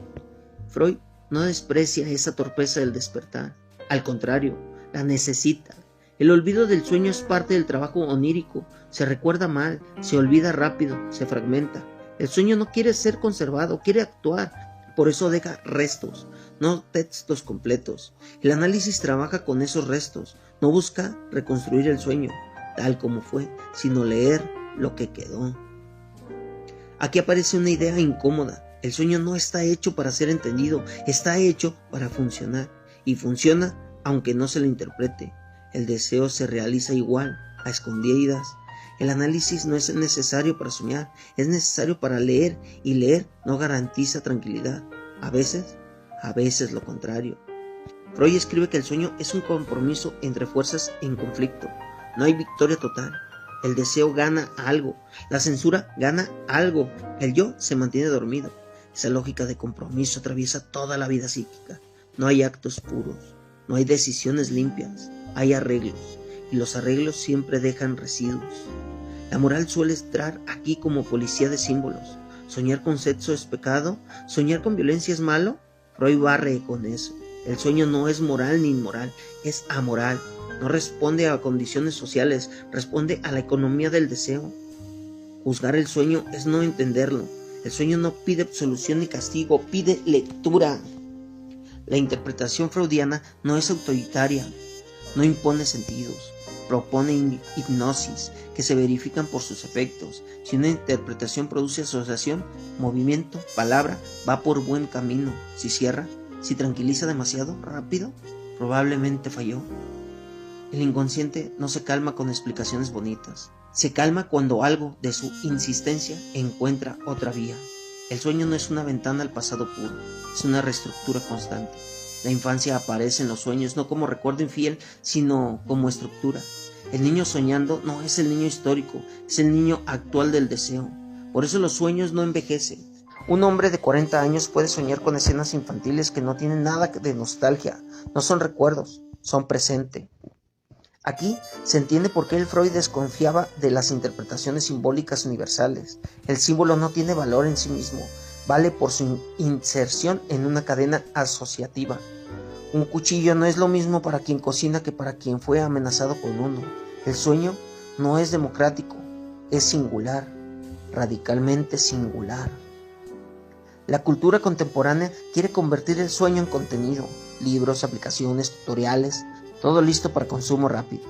Freud no desprecia esa torpeza del despertar, al contrario, la necesita. El olvido del sueño es parte del trabajo onírico, se recuerda mal, se olvida rápido, se fragmenta. El sueño no quiere ser conservado, quiere actuar, por eso deja restos, no textos completos. El análisis trabaja con esos restos, no busca reconstruir el sueño, tal como fue, sino leer lo que quedó. Aquí aparece una idea incómoda. El sueño no está hecho para ser entendido, está hecho para funcionar, y funciona aunque no se le interprete. El deseo se realiza igual, a escondidas. El análisis no es necesario para soñar, es necesario para leer, y leer no garantiza tranquilidad. A veces lo contrario. Freud escribe que el sueño es un compromiso entre fuerzas en conflicto. No hay victoria total. El deseo gana algo, la censura gana algo, el yo se mantiene dormido. Esa lógica de compromiso atraviesa toda la vida psíquica. No hay actos puros, no hay decisiones limpias, hay arreglos, y los arreglos siempre dejan residuos. La moral suele entrar aquí como policía de símbolos. ¿Soñar con sexo es pecado? ¿Soñar con violencia es malo? Freud barre con eso. El sueño no es moral ni inmoral, es amoral. No responde a condiciones sociales, responde a la economía del deseo. Juzgar el sueño es no entenderlo. El sueño no pide absolución ni castigo, pide lectura. La interpretación freudiana no es autoritaria, no impone sentidos, propone hipnosis que se verifican por sus efectos. Si una interpretación produce asociación, movimiento, palabra, va por buen camino. Si cierra, si tranquiliza demasiado rápido, probablemente falló. El inconsciente no se calma con explicaciones bonitas. Se calma cuando algo de su insistencia encuentra otra vía. El sueño no es una ventana al pasado puro, es una reestructura constante. La infancia aparece en los sueños no como recuerdo infiel, sino como estructura. El niño soñando no es el niño histórico, es el niño actual del deseo. Por eso los sueños no envejecen. Un hombre de 40 años puede soñar con escenas infantiles que no tienen nada de nostalgia, no son recuerdos, son presente. Aquí se entiende por qué el Freud desconfiaba de las interpretaciones simbólicas universales. El símbolo no tiene valor en sí mismo, vale por su inserción en una cadena asociativa. Un cuchillo no es lo mismo para quien cocina que para quien fue amenazado con uno. El sueño no es democrático, es singular, radicalmente singular. La cultura contemporánea quiere convertir el sueño en contenido, libros, aplicaciones, tutoriales, todo listo para consumo rápido.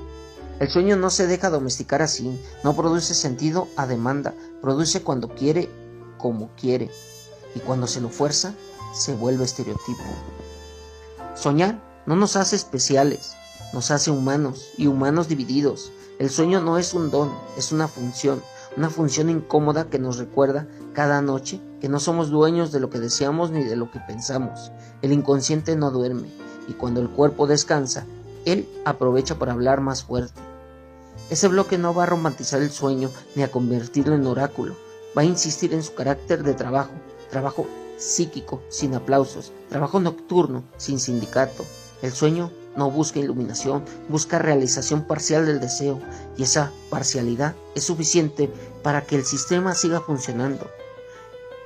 El sueño no se deja domesticar así, no produce sentido a demanda, produce cuando quiere, como quiere, y cuando se lo fuerza, se vuelve estereotipo. Soñar no nos hace especiales, nos hace humanos, y humanos divididos. El sueño no es un don, es una función incómoda que nos recuerda cada noche que no somos dueños de lo que deseamos ni de lo que pensamos. El inconsciente no duerme, y cuando el cuerpo descansa, él aprovecha para hablar más fuerte. Ese bloque no va a romantizar el sueño ni a convertirlo en oráculo. Va a insistir en su carácter de trabajo psíquico, sin aplausos, trabajo nocturno, sin sindicato. El sueño no busca iluminación, busca realización parcial del deseo, y esa parcialidad es suficiente para que el sistema siga funcionando.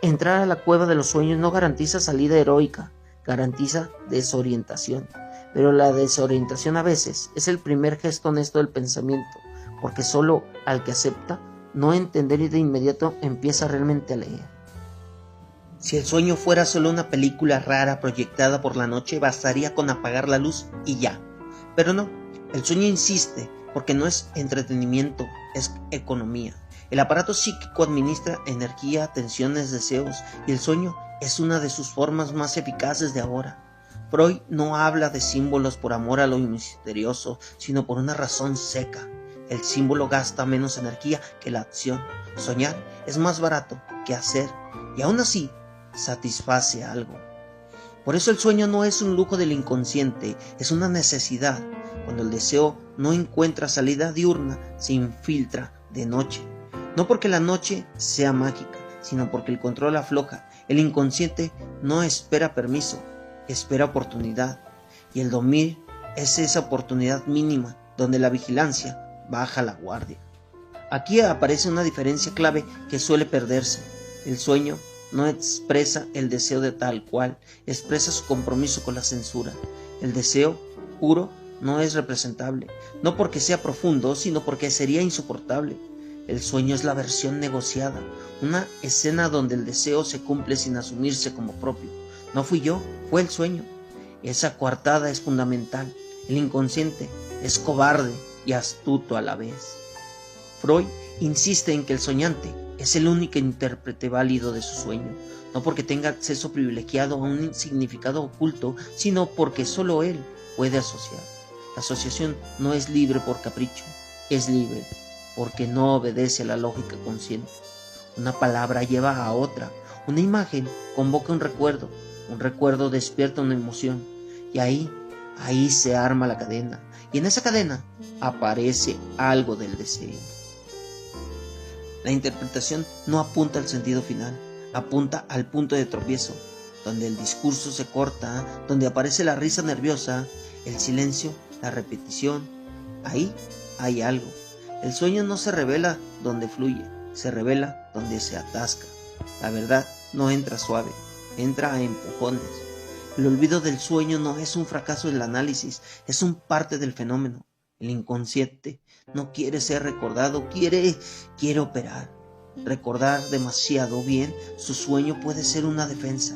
Entrar a la cueva de los sueños no garantiza salida heroica, garantiza desorientación. Pero la desorientación a veces es el primer gesto honesto del pensamiento, porque solo al que acepta no entender y de inmediato empieza realmente a leer. Si el sueño fuera solo una película rara proyectada por la noche, bastaría con apagar la luz y ya. Pero no, el sueño insiste porque no es entretenimiento, es economía. El aparato psíquico administra energía, tensiones, deseos, y el sueño es una de sus formas más eficaces de ahora. Freud no habla de símbolos por amor a lo misterioso, sino por una razón seca. El símbolo gasta menos energía que la acción. Soñar es más barato que hacer, y aún así satisface algo. Por eso el sueño no es un lujo del inconsciente, es una necesidad. Cuando el deseo no encuentra salida diurna, se infiltra de noche. No porque la noche sea mágica, sino porque el control afloja. El inconsciente no espera permiso, espera oportunidad. Y el dormir es esa oportunidad mínima, donde la vigilancia baja la guardia. Aquí aparece una diferencia clave que suele perderse. El sueño no expresa el deseo de tal cual, expresa su compromiso con la censura. El deseo puro no es representable, no porque sea profundo, sino porque sería insoportable. El sueño es la versión negociada, una escena donde el deseo se cumple sin asumirse como propio. No fui yo, fue el sueño. Esa coartada es fundamental. El inconsciente es cobarde y astuto a la vez. Freud insiste en que el soñante es el único intérprete válido de su sueño, no porque tenga acceso privilegiado a un significado oculto, sino porque solo él puede asociar. La asociación no es libre por capricho, es libre porque no obedece a la lógica consciente. Una palabra lleva a otra, una imagen convoca un recuerdo despierta una emoción, y ahí se arma la cadena, y en esa cadena aparece algo del deseo. La interpretación no apunta al sentido final, apunta al punto de tropiezo, donde el discurso se corta, donde aparece la risa nerviosa, el silencio, la repetición. Ahí hay algo. El sueño no se revela donde fluye, se revela donde se atasca. La verdad no entra suave, entra a empujones. El olvido del sueño no es un fracaso del análisis, es un parte del fenómeno. El inconsciente no quiere ser recordado, quiere operar. Recordar demasiado bien su sueño puede ser una defensa.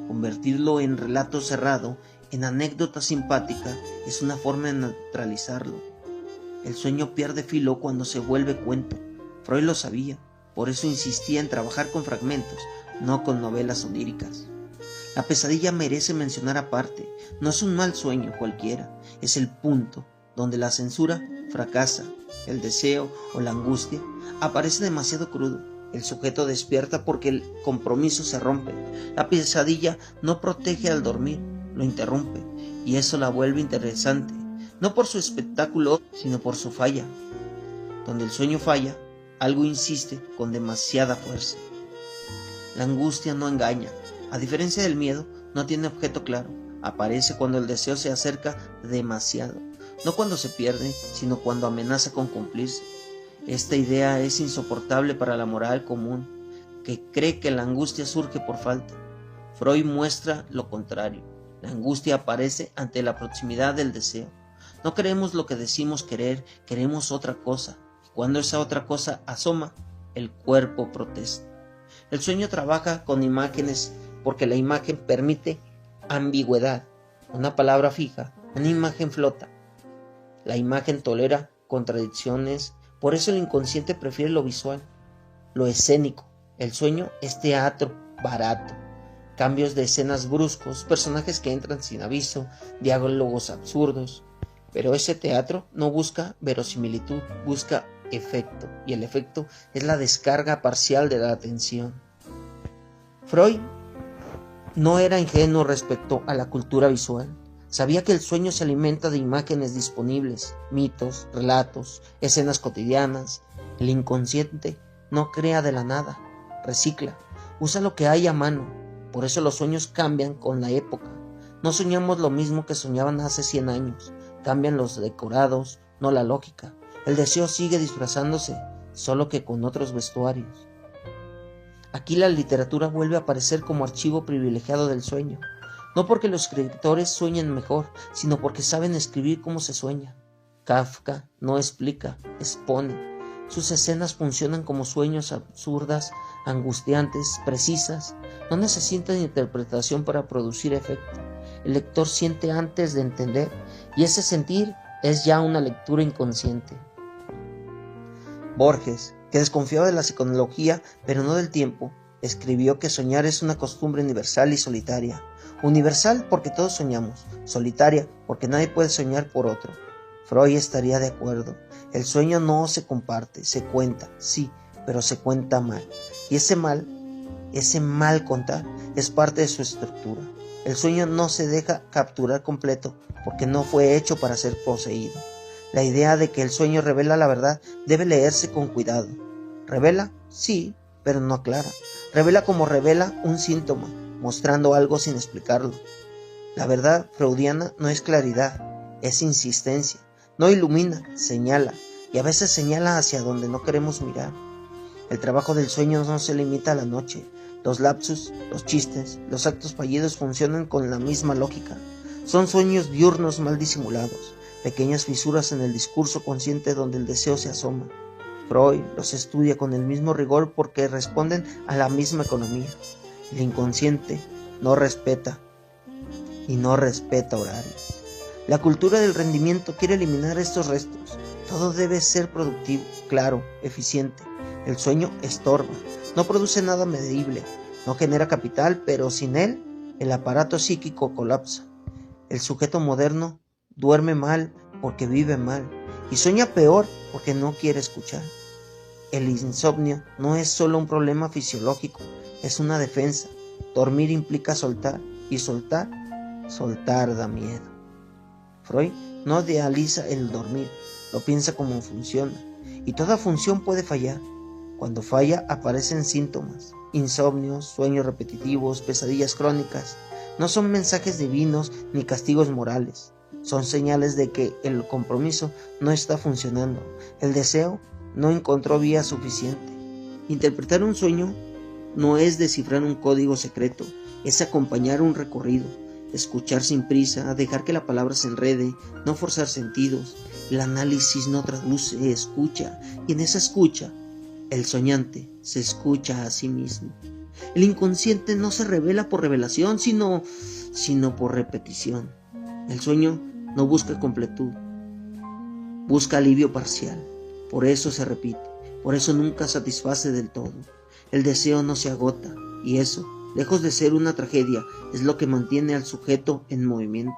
Convertirlo en relato cerrado, en anécdota simpática, es una forma de neutralizarlo. El sueño pierde filo cuando se vuelve cuento. Freud lo sabía, por eso insistía en trabajar con fragmentos, no con novelas oníricas. La pesadilla merece mencionar aparte, no es un mal sueño cualquiera, es el punto donde la censura fracasa, el deseo o la angustia aparece demasiado crudo. El sujeto despierta porque el compromiso se rompe. La pesadilla no protege al dormir, lo interrumpe, y eso la vuelve interesante, no por su espectáculo, sino por su falla. Donde el sueño falla, algo insiste con demasiada fuerza. La angustia no engaña, a diferencia del miedo, no tiene objeto claro, aparece cuando el deseo se acerca demasiado. No cuando se pierde, sino cuando amenaza con cumplirse. Esta idea es insoportable para la moral común, que cree que la angustia surge por falta. Freud muestra lo contrario. La angustia aparece ante la proximidad del deseo. No queremos lo que decimos querer, queremos otra cosa. Y cuando esa otra cosa asoma, el cuerpo protesta. El sueño trabaja con imágenes porque la imagen permite ambigüedad. Una palabra fija, una imagen flota. La imagen tolera contradicciones, por eso el inconsciente prefiere lo visual, lo escénico. El sueño es teatro barato, cambios de escenas bruscos, personajes que entran sin aviso, diálogos absurdos. Pero ese teatro no busca verosimilitud, busca efecto, y el efecto es la descarga parcial de la atención. Freud no era ingenuo respecto a la cultura visual. Sabía que el sueño se alimenta de imágenes disponibles, mitos, relatos, escenas cotidianas. El inconsciente no crea de la nada, recicla, usa lo que hay a mano. Por eso los sueños cambian con la época. No soñamos lo mismo que soñaban hace 100 años. Cambian los decorados, no la lógica. El deseo sigue disfrazándose, solo que con otros vestuarios. Aquí la literatura vuelve a aparecer como archivo privilegiado del sueño. No porque los escritores sueñen mejor, sino porque saben escribir como se sueña. Kafka no explica, expone. Sus escenas funcionan como sueños absurdas angustiantes, precisas, no necesitan interpretación para producir efecto. El lector siente antes de entender, y ese sentir es ya una lectura inconsciente. Borges, que desconfiaba de la psicología, pero no del tiempo, escribió que soñar es una costumbre universal y solitaria. Universal porque todos soñamos, solitaria porque nadie puede soñar por otro. Freud estaría de acuerdo. El sueño no se comparte, se cuenta, sí, pero se cuenta mal. Y ese mal contar, es parte de su estructura. El sueño no se deja capturar completo porque no fue hecho para ser poseído. La idea de que el sueño revela la verdad debe leerse con cuidado. ¿Revela? Sí, pero no aclara. Revela como revela un síntoma, mostrando algo sin explicarlo. La verdad freudiana no es claridad, es insistencia. No ilumina, señala, y a veces señala hacia donde no queremos mirar. El trabajo del sueño no se limita a la noche. Los lapsus, los chistes, los actos fallidos funcionan con la misma lógica. Son sueños diurnos mal disimulados, pequeñas fisuras en el discurso consciente donde el deseo se asoma. Freud los estudia con el mismo rigor porque responden a la misma economía. El inconsciente no respeta horario. La cultura del rendimiento quiere eliminar estos restos. Todo debe ser productivo, claro, eficiente. El sueño estorba, no produce nada medible, no genera capital, pero sin él el aparato psíquico colapsa. El sujeto moderno duerme mal porque vive mal y sueña peor porque no quiere escuchar. El insomnio no es solo un problema fisiológico, es una defensa. Dormir implica soltar, y soltar da miedo. Freud no idealiza el dormir, lo piensa como funciona, y toda función puede fallar. Cuando falla aparecen síntomas, insomnios, sueños repetitivos, pesadillas crónicas. No son mensajes divinos ni castigos morales, son señales de que el compromiso no está funcionando, el deseo no encontró vía suficiente. Interpretar un sueño no es descifrar un código secreto, es acompañar un recorrido. Escuchar sin prisa, dejar que la palabra se enrede, no forzar sentidos. El análisis no traduce, escucha, y en esa escucha, el soñante se escucha a sí mismo. El inconsciente no se revela por revelación, sino por repetición. El sueño no busca completud, busca alivio parcial. Por eso se repite, por eso nunca satisface del todo. El deseo no se agota, y eso, lejos de ser una tragedia, es lo que mantiene al sujeto en movimiento.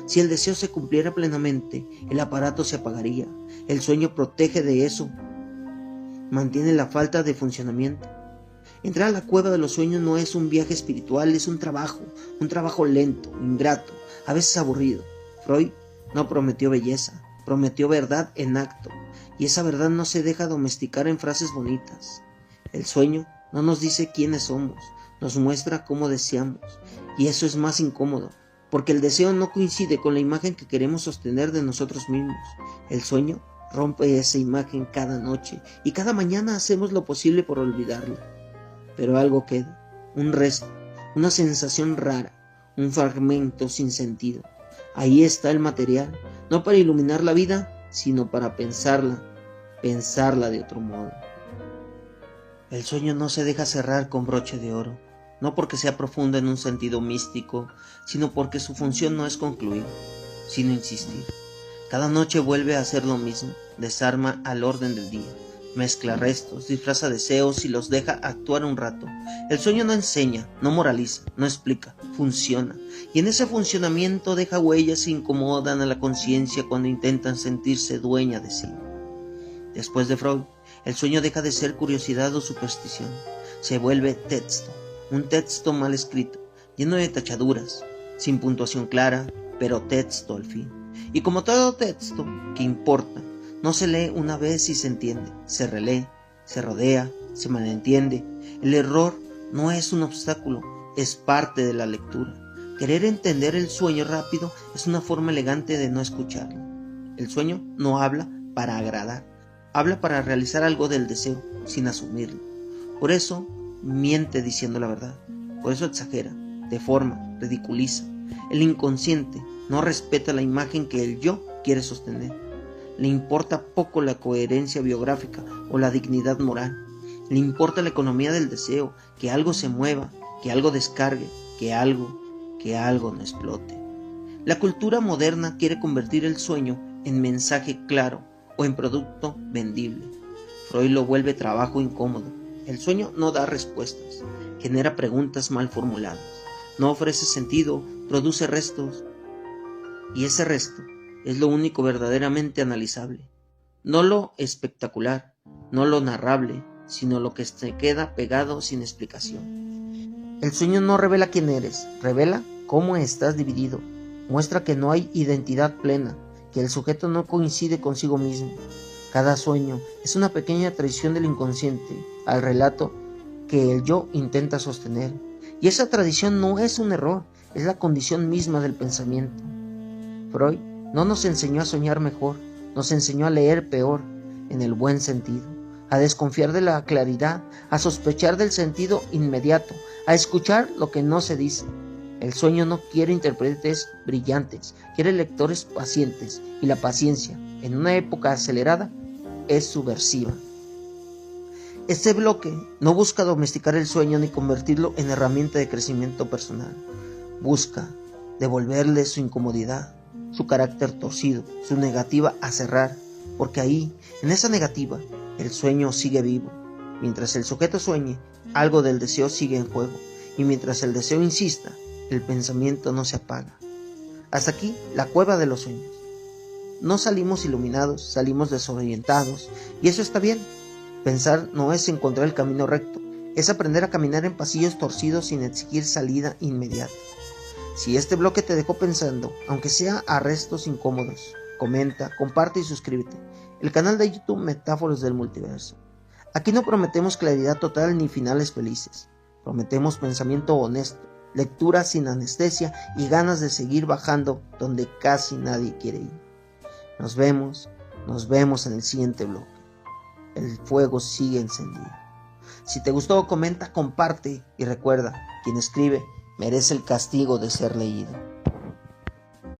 Si el deseo se cumpliera plenamente, el aparato se apagaría. El sueño protege de eso, mantiene la falta de funcionamiento. Entrar a la cueva de los sueños no es un viaje espiritual, es un trabajo lento, ingrato, a veces aburrido. Freud no prometió belleza, prometió verdad en acto, y esa verdad no se deja domesticar en frases bonitas. El sueño no nos dice quiénes somos, nos muestra cómo deseamos, y eso es más incómodo, porque el deseo no coincide con la imagen que queremos sostener de nosotros mismos. El sueño rompe esa imagen cada noche, y cada mañana hacemos lo posible por olvidarla. Pero algo queda, un resto, una sensación rara, un fragmento sin sentido. Ahí está el material, no para iluminar la vida, sino para pensarla de otro modo. El sueño no se deja cerrar con broche de oro, no porque sea profundo en un sentido místico, sino porque su función no es concluir, sino insistir. Cada noche vuelve a hacer lo mismo, desarma al orden del día, mezcla restos, disfraza deseos y los deja actuar un rato. El sueño no enseña, no moraliza, no explica, funciona, y en ese funcionamiento deja huellas que incomodan a la conciencia cuando intentan sentirse dueña de sí. Después de Freud, el sueño deja de ser curiosidad o superstición, se vuelve texto, un texto mal escrito, lleno de tachaduras, sin puntuación clara, pero texto al fin. Y como todo texto, que importa, no se lee una vez y se entiende, se relee, se rodea, se malentiende. El error no es un obstáculo, es parte de la lectura. Querer entender el sueño rápido es una forma elegante de no escucharlo. El sueño no habla para agradar, habla para realizar algo del deseo, sin asumirlo. Por eso miente diciendo la verdad, por eso exagera, deforma, ridiculiza. El inconsciente no respeta la imagen que el yo quiere sostener. Le importa poco la coherencia biográfica o la dignidad moral. Le importa la economía del deseo, que algo se mueva, que algo descargue, que algo no explote. La cultura moderna quiere convertir el sueño en mensaje claro o en producto vendible. Freud lo vuelve trabajo incómodo. El sueño no da respuestas, genera preguntas mal formuladas, no ofrece sentido, produce restos, y ese resto es lo único verdaderamente analizable. No lo espectacular, no lo narrable, sino lo que se queda pegado sin explicación. El sueño no revela quién eres, revela cómo estás dividido, muestra que no hay identidad plena, que el sujeto no coincide consigo mismo. Cada sueño es una pequeña traición del inconsciente al relato que el yo intenta sostener, y esa tradición no es un error, es la condición misma del pensamiento. Freud no nos enseñó a soñar mejor, nos enseñó a leer peor, en el buen sentido, a desconfiar de la claridad, a sospechar del sentido inmediato, a escuchar lo que no se dice. El sueño no quiere intérpretes brillantes, quiere lectores pacientes, y la paciencia, en una época acelerada, es subversiva. Este bloque no busca domesticar el sueño ni convertirlo en herramienta de crecimiento personal. Busca devolverle su incomodidad, su carácter torcido, su negativa a cerrar, porque ahí, en esa negativa, el sueño sigue vivo. Mientras el sujeto sueñe, algo del deseo sigue en juego, y mientras el deseo insista, el pensamiento no se apaga. Hasta aquí la cueva de los sueños. No salimos iluminados, salimos desorientados, y eso está bien. Pensar no es encontrar el camino recto, es aprender a caminar en pasillos torcidos sin exigir salida inmediata. Si este bloque te dejó pensando, aunque sea a restos incómodos, comenta, comparte y suscríbete. El canal de YouTube Metáforas del Multiverso. Aquí no prometemos claridad total ni finales felices. Prometemos pensamiento honesto, lectura sin anestesia y ganas de seguir bajando donde casi nadie quiere ir. Nos vemos en el siguiente bloque. El fuego sigue encendido. Si te gustó, comenta, comparte y recuerda, quien escribe merece el castigo de ser leído.